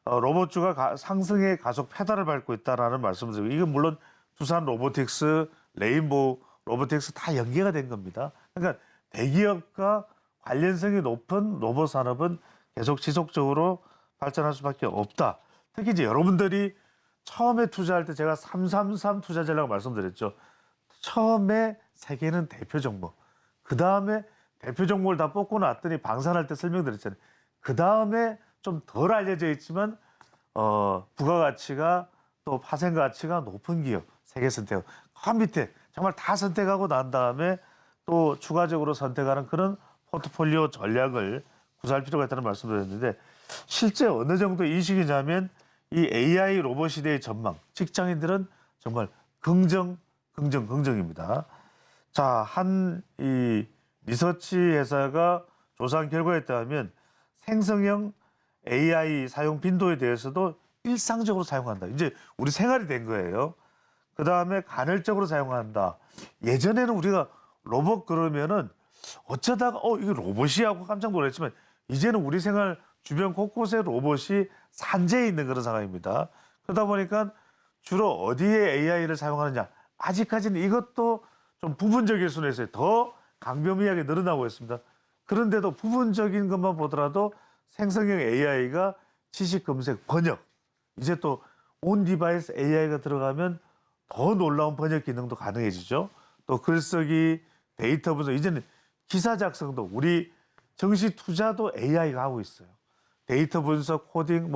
로봇주가 상승의 가속 페달을 밟고 있다라는 말씀을 드리고 이건 물론 두산 로보틱스, 레인보우 로보틱스 다 연계가 된 겁니다. 그러니까 대기업과 관련성이 높은 로봇 산업은 계속 지속적으로 발전할 수밖에 없다. 특히 이제 여러분들이 처음에 투자할 때 제가 333 투자 전략을 말씀드렸죠. 처음에 세 개는 대표 종목. 그 다음에 대표 종목을 다 뽑고 났더니 방산할 때 설명드렸잖아요. 그 다음에 좀 덜 알려져 있지만 부가가치가 또 파생가치가 높은 기업 세 개 선택. 그 밑에 정말 다 선택하고 난 다음에 또 추가적으로 선택하는 그런 포트폴리오 전략을 구사할 필요가 있다는 말씀을 드렸는데 실제 어느 정도 인식이냐면 이 AI 로봇 시대의 전망, 직장인들은 정말 긍정입니다. 자, 한 이 리서치 회사가 조사한 결과에 따르면 생성형 AI 사용 빈도에 대해서도 일상적으로 사용한다. 이제 우리 생활이 된 거예요. 그 다음에 간헐적으로 사용한다. 예전에는 우리가 로봇 그러면은 어쩌다가 이게 로봇이 하고 깜짝 놀랐지만 이제는 우리 생활 주변 곳곳에 로봇이 산재해 있는 그런 상황입니다. 그러다 보니까 주로 어디에 AI를 사용하느냐. 아직까지는 이것도 좀 부분적일 수는 있어요. 더 강변미하게 늘어나고 있습니다. 그런데도 부분적인 것만 보더라도 생성형 AI가 지식 검색, 번역. 이제 또 온 디바이스 AI가 들어가면 더 놀라운 번역 기능도 가능해지죠. 또 글쓰기, 데이터 분석, 이제는 기사 작성도 우리 정시 투자도 AI가 하고 있어요. 데이터 분석, 코딩,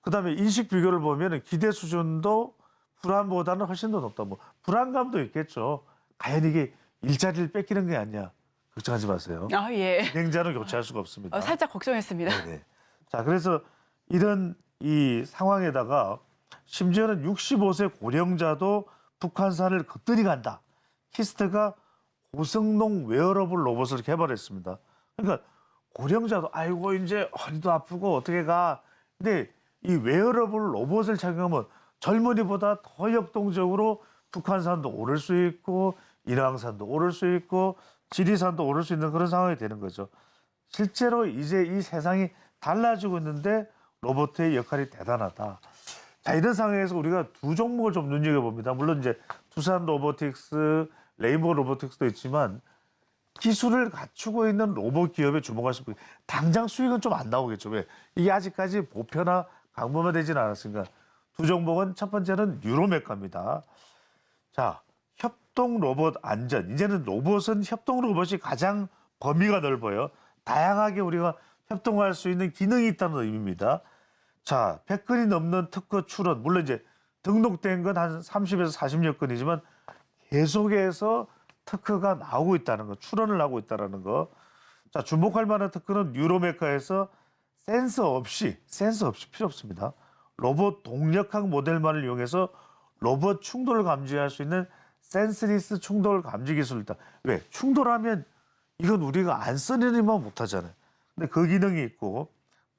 그다음에 인식 비교를 보면 기대 수준도 불안보다는 훨씬 더 높다. 불안감도 있겠죠. 과연 이게 일자리를 뺏기는 게 아니냐. 걱정하지 마세요. 아, 예. 진행자는 교체할 수가 없습니다. 살짝 걱정했습니다. 네네. 자, 그래서 이런 이 상황에다가 심지어는 65세 고령자도 북한산을 거뜬히 간다. 키스트가 고성능 웨어러블 로봇을 개발했습니다. 그러니까 고령자도 아이고 이제 허리도 아프고 어떻게 가. 근데 이 웨어러블 로봇을 착용하면 젊은이보다 더 역동적으로 북한산도 오를 수 있고 인왕산도 오를 수 있고 지리산도 오를 수 있는 그런 상황이 되는 거죠. 실제로 이제 이 세상이 달라지고 있는데 로봇의 역할이 대단하다. 자, 이런 상황에서 우리가 두 종목을 좀 눈여겨봅니다. 물론 이제 두산 로보틱스, 레인보우 로보틱스도 있지만 기술을 갖추고 있는 로봇 기업에 주목할 수 있고 당장 수익은 좀 안 나오겠죠. 왜? 이게 아직까지 보편화, 강범화되지는 않았으니까. 두 종목은 첫 번째는 뉴로메카입니다. 자, 협동 로봇 안전. 이제는 로봇은 협동 로봇이 가장 범위가 넓어요. 다양하게 우리가 협동할 수 있는 기능이 있다는 의미입니다. 자, 100건이 넘는 특허 출원. 물론 이제 등록된 건 한 30에서 40여 건이지만 계속해서 특허가 나오고 있다는 거, 출원을 하고 있다는 거. 자, 주목할 만한 특허는 뉴로메카에서 센서 없이 필요 없습니다. 로봇 동력학 모델만을 이용해서 로봇 충돌을 감지할 수 있는 센스리스 충돌 감지 기술이다. 왜? 충돌하면 이건 우리가 안 쓰느니만 못하잖아요. 근데 그 기능이 있고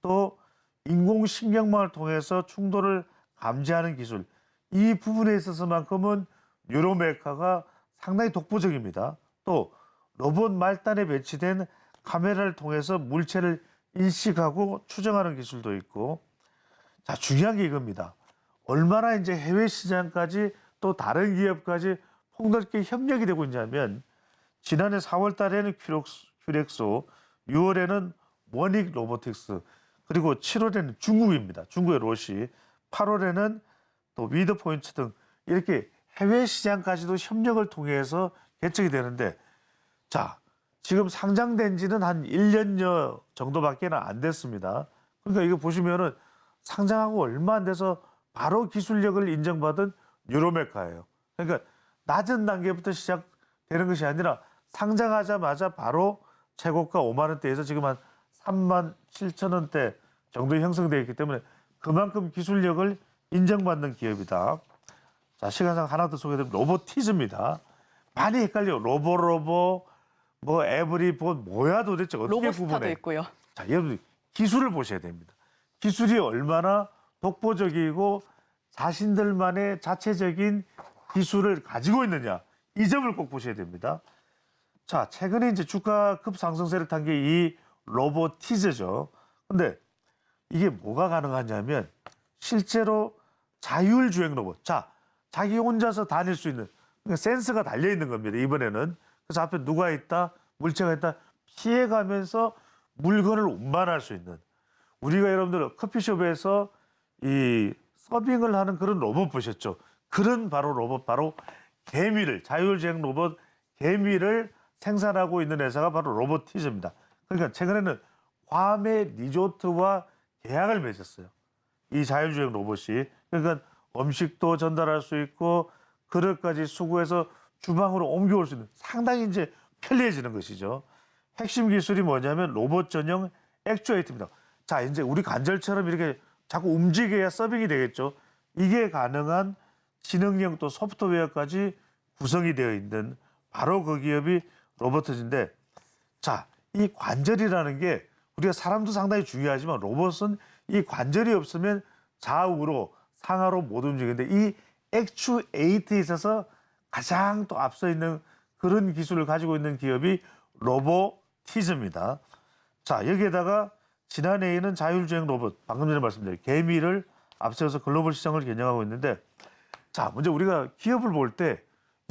또 인공신경망을 통해서 충돌을 감지하는 기술. 이 부분에 있어서만큼은 뉴로메카가 상당히 독보적입니다. 또 로봇 말단에 배치된 카메라를 통해서 물체를 인식하고 추정하는 기술도 있고 자, 중요한 게 이겁니다. 얼마나 이제 해외 시장까지 또 다른 기업까지 폭넓게 협력이 되고 있냐면 지난해 4월 달에는 큐렉소, 6월에는 원익 로보틱스, 그리고 7월에는 중국입니다. 중국의 로시, 8월에는 또 위드포인트 등 이렇게 해외 시장까지도 협력을 통해서 개척이 되는데 자, 지금 상장된 지는 한 1년여 정도밖에 안 됐습니다. 그러니까 이거 보시면은 상장하고 얼마 안 돼서 바로 기술력을 인정받은 뉴로메카예요. 그러니까 낮은 단계부터 시작되는 것이 아니라 상장하자마자 바로 최고가 5만 원대에서 지금 한 3만 7천 원대 정도 형성되어 있기 때문에 그만큼 기술력을 인정받는 기업이다. 자, 시간상 하나 더 소개드리면 로보티즈입니다. 많이 헷갈려요. 로보, 뭐 에브리본 뭐야 도대체 어떻게 로보스타도 구분해? 있고요. 자, 여러분 기술을 보셔야 됩니다. 기술이 얼마나 독보적이고 자신들만의 자체적인 기술을 가지고 있느냐 이 점을 꼭 보셔야 됩니다. 자, 최근에 이제 주가 급상승세를 탄 게 이 로보티즈죠. 근데 이게 뭐가 가능하냐면 실제로 자율주행 로봇. 자, 자기 혼자서 다닐 수 있는 센서가 달려 있는 겁니다. 이번에는. 그래서 앞에 누가 있다, 물체가 있다 피해가면서 물건을 운반할 수 있는. 우리가 여러분들 커피숍에서 이 서빙을 하는 그런 로봇 보셨죠? 그런 바로 로봇, 바로 개미를, 자율주행 로봇 개미를 생산하고 있는 회사가 바로 로보티즈입니다. 그러니까 최근에는 괌의 리조트와 계약을 맺었어요. 이 자율주행 로봇이. 그러니까 음식도 전달할 수 있고 그릇까지 수거해서 주방으로 옮겨올 수 있는 상당히 이제 편리해지는 것이죠. 핵심 기술이 뭐냐면 로봇 전용 액추에이터입니다. 자, 이제 우리 관절처럼 이렇게 자꾸 움직여야 서빙이 되겠죠. 이게 가능한 지능형 또 소프트웨어까지 구성이 되어 있는 바로 그 기업이 로보티즈인데 자, 이 관절이라는 게 우리가 사람도 상당히 중요하지만 로봇은 이 관절이 없으면 좌우로 상하로 못 움직이는데 이 액추에이트에 있어서 가장 또 앞서 있는 그런 기술을 가지고 있는 기업이 로보티즈입니다. 자, 여기에다가 지난해에는 자율주행 로봇, 방금 전에 말씀드린 개미를 앞세워서 글로벌 시장을 겨냥하고 있는데 자, 먼저 우리가 기업을 볼 때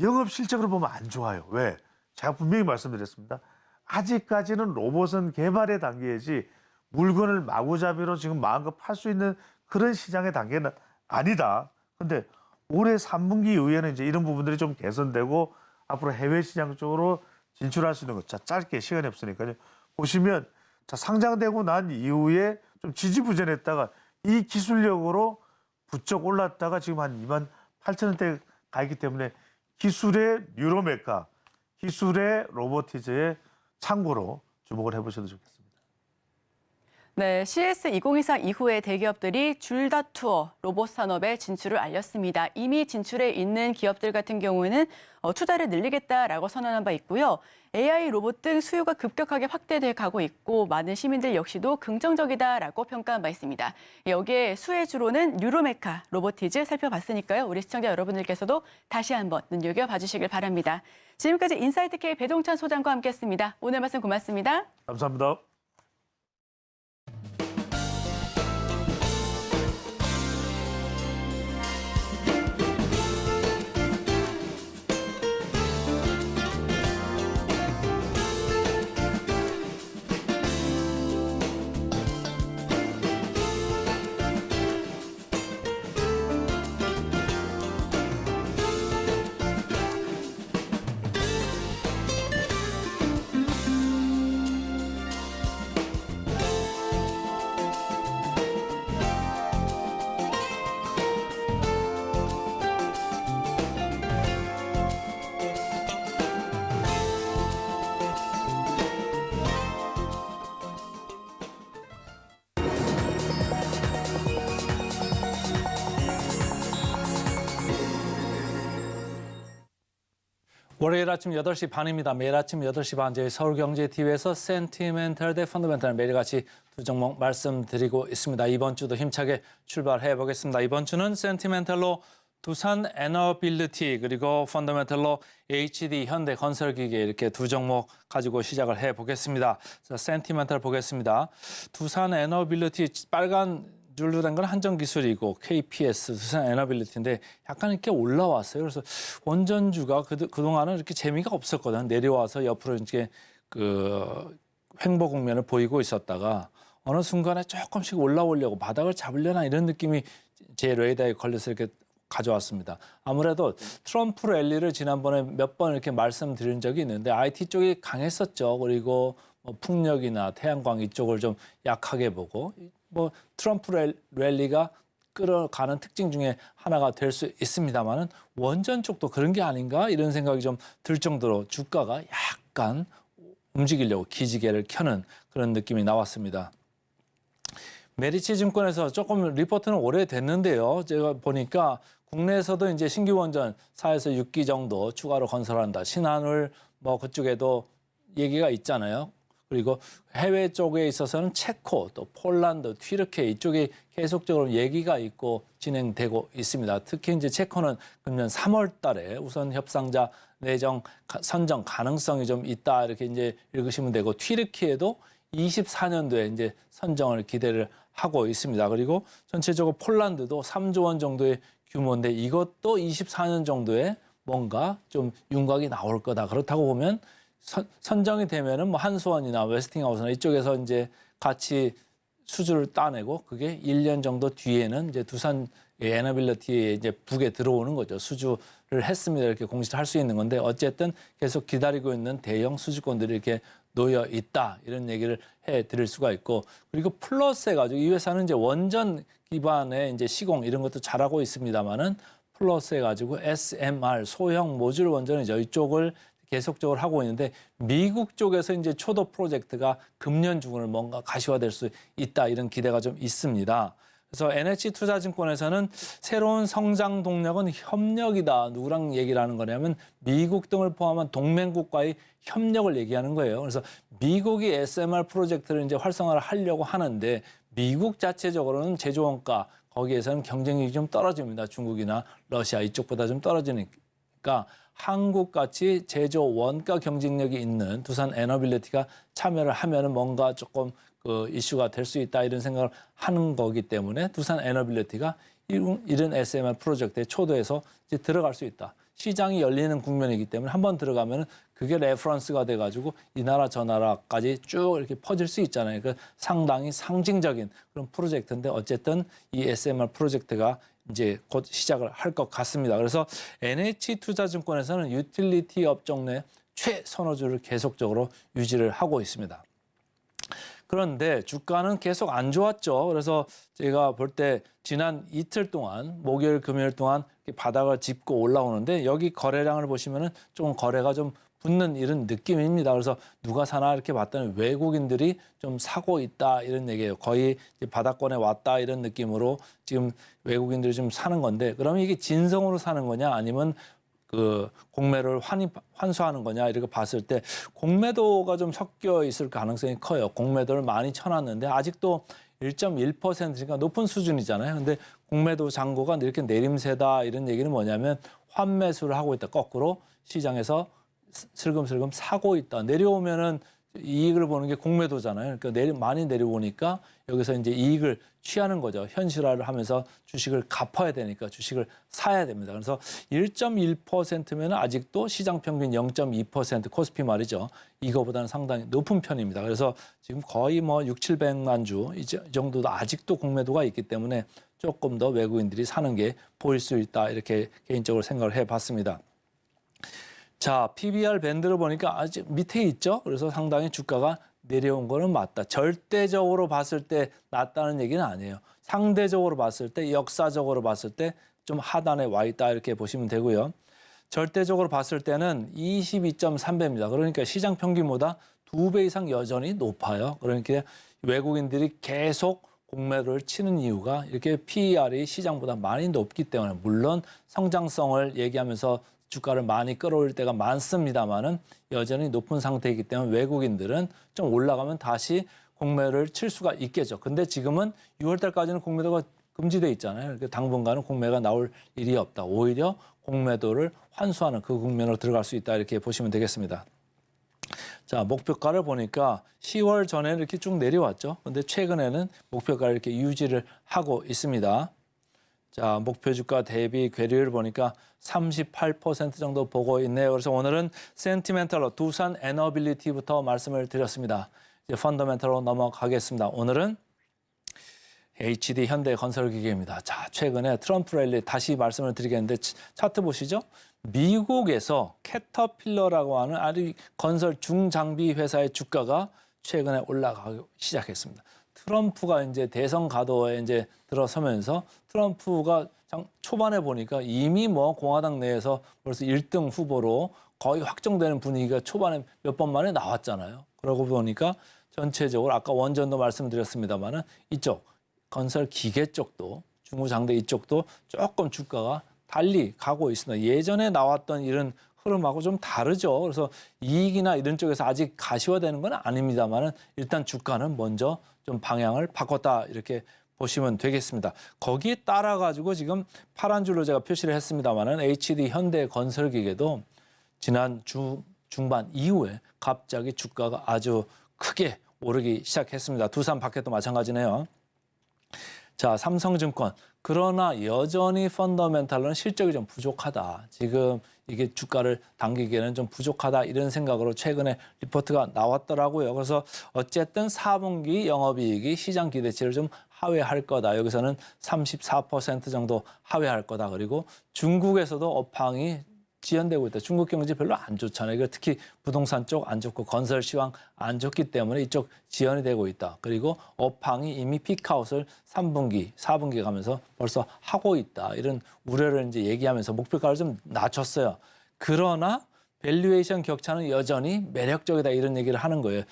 영업 실적으로 보면 안 좋아요. 왜? 제가 분명히 말씀드렸습니다. 아직까지는 로봇은 개발의 단계이지 물건을 마구잡이로 지금 마음껏 팔 수 있는 그런 시장의 단계는 아니다. 근데 올해 3분기 이후에는 이제 이런 부분들이 좀 개선되고 앞으로 해외 시장 쪽으로 진출할 수 있는 것. 자, 짧게 시간이 없으니까요. 보시면 자, 상장되고 난 이후에 좀 지지부진했다가 이 기술력으로 부쩍 올랐다가 지금 한 2만 8천 원대 가 있기 때문에 기술의 뉴로메카, 기술의 로보티즈의 참고로 주목을 해보셔도 좋겠습니다. 네, CS2024 이후에 대기업들이 줄다투어 로봇 산업에 진출을 알렸습니다. 이미 진출해 있는 기업들 같은 경우에는 투자를 늘리겠다라고 선언한 바 있고요. AI 로봇 등 수요가 급격하게 확대돼 가고 있고 많은 시민들 역시도 긍정적이다라고 평가한 바 있습니다. 여기에 수혜 주로는 뉴로메카, 로보티즈 살펴봤으니까요. 우리 시청자 여러분들께서도 다시 한번 눈여겨봐 주시길 바랍니다. 지금까지 인사이트K 배동찬 소장과 함께했습니다. 오늘 말씀 고맙습니다. 감사합니다. 월요일 아침 8시 반입니다. 매일 아침 8시 반 저희 서울경제TV에서 센티멘털 대 펀더멘털 매일같이 두 종목 말씀드리고 있습니다. 이번 주도 힘차게 출발해 보겠습니다. 이번 주는 센티멘털로 두산 에너빌리티 그리고 펀더멘털로 HD 현대건설기계 이렇게 두 종목 가지고 시작을 해 보겠습니다. 자, 센티멘털 보겠습니다. 두산 에너빌리티 빨간 줄로 된 건 한전기술이고 KPS 두산 에너빌리티인데 약간 이렇게 올라왔어요. 그래서 원전주가 그동안은 이렇게 재미가 없었거든. 내려와서 옆으로 이제 그 횡보 국면을 보이고 있었다가 어느 순간에 조금씩 올라오려고 바닥을 잡으려나 이런 느낌이 제 레이더에 걸려서 이렇게 가져왔습니다. 아무래도 트럼프 랠리를 지난번에 몇 번 이렇게 말씀드린 적이 있는데 IT 쪽이 강했었죠. 그리고 뭐 풍력이나 태양광 이쪽을 좀 약하게 보고 뭐 트럼프 랠리가 끌어가는 특징 중에 하나가 될 수 있습니다만은 원전 쪽도 그런 게 아닌가 이런 생각이 좀 들 정도로 주가가 약간 움직이려고 기지개를 켜는 그런 느낌이 나왔습니다. 메리츠 증권에서 조금 리포트는 오래됐는데요. 제가 보니까 국내에서도 이제 신규 원전 4에서 6기 정도 추가로 건설한다. 신한울 뭐 그쪽에도 얘기가 있잖아요. 그리고 해외 쪽에 있어서는 체코, 또 폴란드, 튀르키예 이쪽이 계속적으로 얘기가 있고 진행되고 있습니다. 특히 이제 체코는 금년 3월 달에 우선 협상자 내정 선정 가능성이 좀 있다 이렇게 이제 읽으시면 되고 튀르키예도 24년도에 이제 선정을 기대를 하고 있습니다. 그리고 전체적으로 폴란드도 3조 원 정도의 규모인데 이것도 24년 정도에 뭔가 좀 윤곽이 나올 거다. 그렇다고 보면 선정이 되면은 뭐 한수원이나 웨스팅하우스나 이쪽에서 이제 같이 수주를 따내고 그게 1년 정도 뒤에는 이제 두산 에너빌리티에 이제 북에 들어오는 거죠. 수주를 했습니다. 이렇게 공시를 할 수 있는 건데 어쨌든 계속 기다리고 있는 대형 수주권들이 이렇게 놓여 있다. 이런 얘기를 해 드릴 수가 있고 그리고 플러스 해가지고 이 회사는 이제 원전 기반의 이제 시공 이런 것도 잘하고 있습니다만은 플러스 해가지고 SMR 소형 모듈 원전이죠. 이쪽을 계속적으로 하고 있는데 미국 쪽에서 이제 초도 프로젝트가 금년 중으로 뭔가 가시화될 수 있다 이런 기대가 좀 있습니다. 그래서 NH투자증권에서는 새로운 성장 동력은 협력이다. 누구랑 얘기를 하는 거냐면 미국 등을 포함한 동맹국과의 협력을 얘기하는 거예요. 그래서 미국이 SMR 프로젝트를 이제 활성화를 하려고 하는데 미국 자체적으로는 제조 원가 거기에서는 경쟁력이 좀 떨어집니다. 중국이나 러시아 이쪽보다 좀 떨어지니까 한국같이 제조 원가 경쟁력이 있는 두산 에너빌리티가 참여를 하면은 뭔가 조금 그 이슈가 될 수 있다 이런 생각을 하는 거기 때문에 두산 에너빌리티가 이런 SMR 프로젝트의 초도에서 이제 들어갈 수 있다. 시장이 열리는 국면이기 때문에 한번 들어가면은 그게 레퍼런스가 돼가지고 이 나라 저 나라까지 쭉 이렇게 퍼질 수 있잖아요. 그 상당히 상징적인 그런 프로젝트인데 어쨌든 이 SMR 프로젝트가 이제 곧 시작을 할 것 같습니다. 그래서 NH투자증권에서는 유틸리티 업종 내 최선호주를 계속적으로 유지를 하고 있습니다. 그런데 주가는 계속 안 좋았죠. 그래서 제가 볼 때 지난 이틀 동안 목요일, 금요일 동안 바닥을 짚고 올라오는데 여기 거래량을 보시면은 좀 거래가 좀 붙는 이런 느낌입니다. 그래서 누가 사나 이렇게 봤더니 외국인들이 좀 사고 있다 이런 얘기예요. 거의 이제 바닥권에 왔다 이런 느낌으로 지금 외국인들이 좀 사는 건데 그러면 이게 진성으로 사는 거냐 아니면 그 공매를 환수하는 거냐 이렇게 봤을 때 공매도가 좀 섞여 있을 가능성이 커요. 공매도를 많이 쳐놨는데 아직도 1.1%니까 높은 수준이잖아요. 근데 공매도 잔고가 이렇게 내림세다 이런 얘기는 뭐냐면 환매수를 하고 있다. 거꾸로 시장에서 슬금슬금 사고 있다. 내려오면은 이익을 보는 게 공매도잖아요. 그러니까 많이 내려오니까 여기서 이제 이익을 취하는 거죠. 현실화를 하면서 주식을 갚아야 되니까 주식을 사야 됩니다. 그래서 1.1%면 아직도 시장 평균 0.2% 코스피 말이죠. 이거보다는 상당히 높은 편입니다. 그래서 지금 거의 뭐 6, 700만 주 이 정도도 아직도 공매도가 있기 때문에 조금 더 외국인들이 사는 게 보일 수 있다. 이렇게 개인적으로 생각을 해봤습니다. 자, PBR 밴드를 보니까 아직 밑에 있죠. 그래서 상당히 주가가 내려온 거는 맞다. 절대적으로 봤을 때 낮다는 얘기는 아니에요. 상대적으로 봤을 때, 역사적으로 봤을 때 좀 하단에 와 있다 이렇게 보시면 되고요. 절대적으로 봤을 때는 22.3배입니다. 그러니까 시장 평균보다 2배 이상 여전히 높아요. 그러니까 외국인들이 계속 공매도를 치는 이유가 이렇게 PER이 시장보다 많이 높기 때문에 물론 성장성을 얘기하면서 주가를 많이 끌어올릴 때가 많습니다만은 여전히 높은 상태이기 때문에 외국인들은 좀 올라가면 다시 공매를 칠 수가 있겠죠. 근데 지금은 6월 달까지는 공매도가 금지돼 있잖아요. 그러니까 당분간은 공매가 나올 일이 없다. 오히려 공매도를 환수하는 그 국면으로 들어갈 수 있다. 이렇게 보시면 되겠습니다. 자, 목표가를 보니까 10월 전에는 이렇게 쭉 내려왔죠. 근데 최근에는 목표가를 이렇게 유지를 하고 있습니다. 자, 목표 주가 대비 괴리를 보니까 38% 정도 보고 있네요. 그래서 오늘은 센티멘털로 두산 에너빌리티부터 말씀을 드렸습니다. 이제 펀더멘털로 넘어가겠습니다. 오늘은 HD 현대건설기계입니다. 자, 최근에 트럼프 랠리 다시 말씀을 드리겠는데 차트 보시죠. 미국에서 캐터필러라고 하는 아주 건설 중장비 회사의 주가가 최근에 올라가기 시작했습니다. 트럼프가 이제 대선 가도에 이제 들어서면서 트럼프가 초반에 보니까 이미 뭐 공화당 내에서 벌써 1등 후보로 거의 확정되는 분위기가 초반에 몇 번 만에 나왔잖아요. 그러고 보니까 전체적으로 아까 원전도 말씀드렸습니다만은 이쪽 건설 기계 쪽도 중후장대 이쪽도 조금 주가가 달리 가고 있습니다. 예전에 나왔던 이런 흐름하고 좀 다르죠. 그래서 이익이나 이런 쪽에서 아직 가시화되는 건 아닙니다만은 일단 주가는 먼저 좀 방향을 바꿨다 이렇게 보시면 되겠습니다. 거기에 따라 가지고 지금 파란 줄로 제가 표시를 했습니다만은 HD 현대건설기계도 지난 중반 이후에 갑자기 주가가 아주 크게 오르기 시작했습니다. 두산 바켓도 마찬가지네요. 자, 삼성증권. 그러나 여전히 펀더멘탈로는 실적이 좀 부족하다. 지금 이게 주가를 당기기에는 좀 부족하다. 이런 생각으로 최근에 리포트가 나왔더라고요. 그래서 어쨌든 4분기 영업이익이 시장 기대치를 좀 하회할 거다. 여기서는 34% 정도 하회할 거다. 그리고 중국에서도 업황이 지연되고 있다. 중국 경제 별로 안 좋잖아요. 그러니까 특히 부동산 쪽 안 좋고 건설 시황 안 좋기 때문에 이쪽 지연이 되고 있다. 그리고 업황이 이미 피크아웃을 3분기, 4분기 가면서 벌써 하고 있다. 이런 우려를 이제 얘기하면서 목표가를 좀 낮췄어요. 그러나 밸류에이션 격차는 여전히 매력적이다. 이런 얘기를 하는 거예요.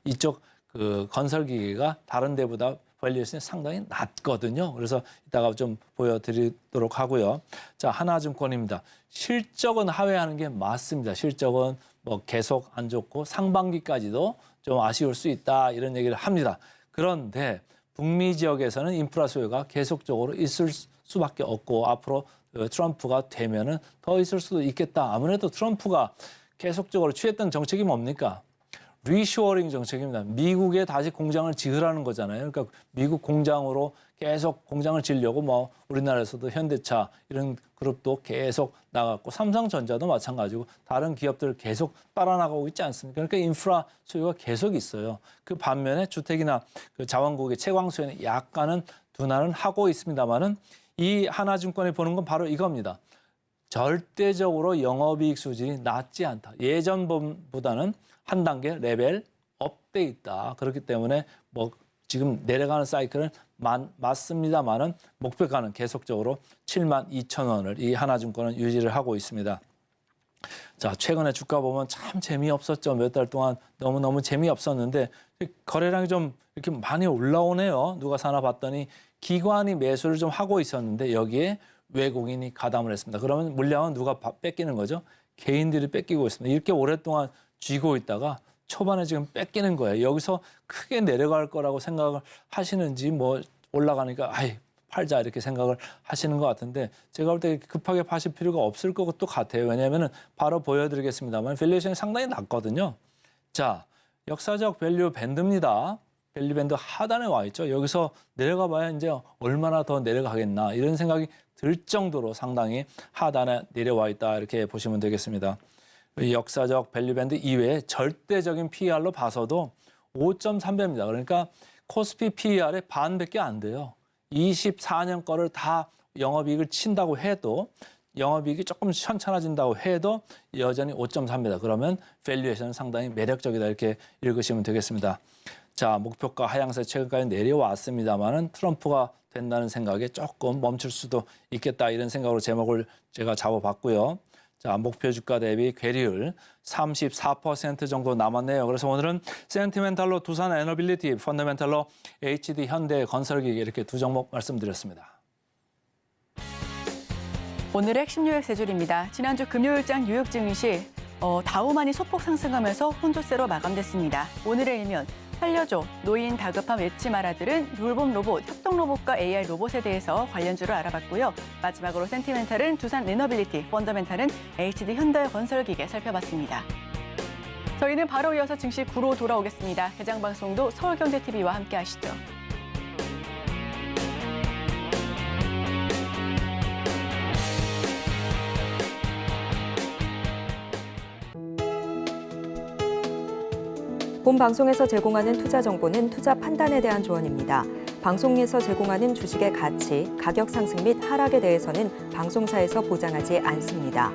이쪽 그 건설 기계가 다른 데보다 밸류에이션이 상당히 낮거든요. 그래서 이따가 좀 보여드리도록 하고요. 자, 하나증권입니다. 실적은 하회하는 게 맞습니다. 실적은 뭐 계속 안 좋고 상반기까지도 좀 아쉬울 수 있다. 이런 얘기를 합니다. 그런데 북미 지역에서는 인프라 수요가 계속적으로 있을 수밖에 없고 앞으로 트럼프가 되면은 더 있을 수도 있겠다. 아무래도 트럼프가 계속적으로 취했던 정책이 뭡니까? 리쇼어링 정책입니다. 미국에 다시 공장을 지으라는 거잖아요. 그러니까 미국 공장으로 계속 공장을 지으려고 뭐 우리나라에서도 현대차 이런 그룹도 계속 나갔고 삼성전자도 마찬가지고 다른 기업들 계속 따라 나가고 있지 않습니까? 그러니까 인프라 수요가 계속 있어요. 그 반면에 주택이나 그 자원국의 채광 수요는 약간은 둔화는 하고 있습니다만은 이 하나증권이 보는 건 바로 이겁니다. 절대적으로 영업이익 수준이 낮지 않다. 예전보다는 한 단계 레벨 업돼 있다. 그렇기 때문에 뭐 지금 내려가는 사이클은 맞습니다만은 목표가는 계속적으로 72,000원을 이 하나증권은 유지를 하고 있습니다. 자, 최근에 주가 보면 참 재미없었죠. 몇 달 동안 너무너무 재미없었는데 거래량이 좀 이렇게 많이 올라오네요. 누가 사나 봤더니 기관이 매수를 좀 하고 있었는데 여기에 외국인이 가담을 했습니다. 그러면 물량은 누가 뺏기는 거죠? 개인들이 뺏기고 있습니다. 이렇게 오랫동안 쥐고 있다가 초반에 지금 뺏기는 거예요. 여기서 크게 내려갈 거라고 생각을 하시는지 뭐 올라가니까 아이 팔자 이렇게 생각을 하시는 것 같은데 제가 볼 때 급하게 파실 필요가 없을 것도 같아요. 왜냐하면 바로 보여드리겠습니다만 밸류에이션이 상당히 낮거든요. 자, 역사적 밸류 밴드입니다. 밸류 밴드 하단에 와 있죠. 여기서 내려가 봐야 이제 얼마나 더 내려가겠나 이런 생각이 들 정도로 상당히 하단에 내려와 있다 이렇게 보시면 되겠습니다. 역사적 밸류밴드 이외에 절대적인 PER로 봐서도 5.3배입니다. 그러니까 코스피 PER의 반밖에 안 돼요. 24년 거를 다 영업이익을 친다고 해도 영업이익이 조금 현찮아진다고 해도 여전히 5.3배다. 그러면 밸류에이션은 상당히 매력적이다 이렇게 읽으시면 되겠습니다. 자, 목표가 하향세 최근까지 내려왔습니다만은 트럼프가 된다는 생각에 조금 멈출 수도 있겠다 이런 생각으로 제목을 제가 잡아봤고요. 자, 목표 주가 대비 괴리율 34% 정도 남았네요. 그래서 오늘은 센티멘탈로 두산 에너빌리티, 펀더멘탈로 HD 현대건설기계 이렇게 두 종목 말씀드렸습니다. 오늘의 핵심 뉴욕 세 줄입니다. 지난주 금요일장 뉴욕 증시 다우만이 소폭 상승하면서 혼조세로 마감됐습니다. 오늘의 일면 살려줘, 노인 다급함 외치 마라들은 룰봄 로봇, 협동 로봇과 AI 로봇에 대해서 관련주를 알아봤고요. 마지막으로 센티멘탈은 두산 리너빌리티, 펀더멘탈은 HD 현대건설기계 살펴봤습니다. 저희는 바로 이어서 증시 9로 돌아오겠습니다. 해당 방송도 서울경제TV와 함께 하시죠. 본 방송에서 제공하는 투자 정보는 투자 판단에 대한 조언입니다. 방송에서 제공하는 주식의 가치, 가격 상승 및 하락에 대해서는 방송사에서 보장하지 않습니다.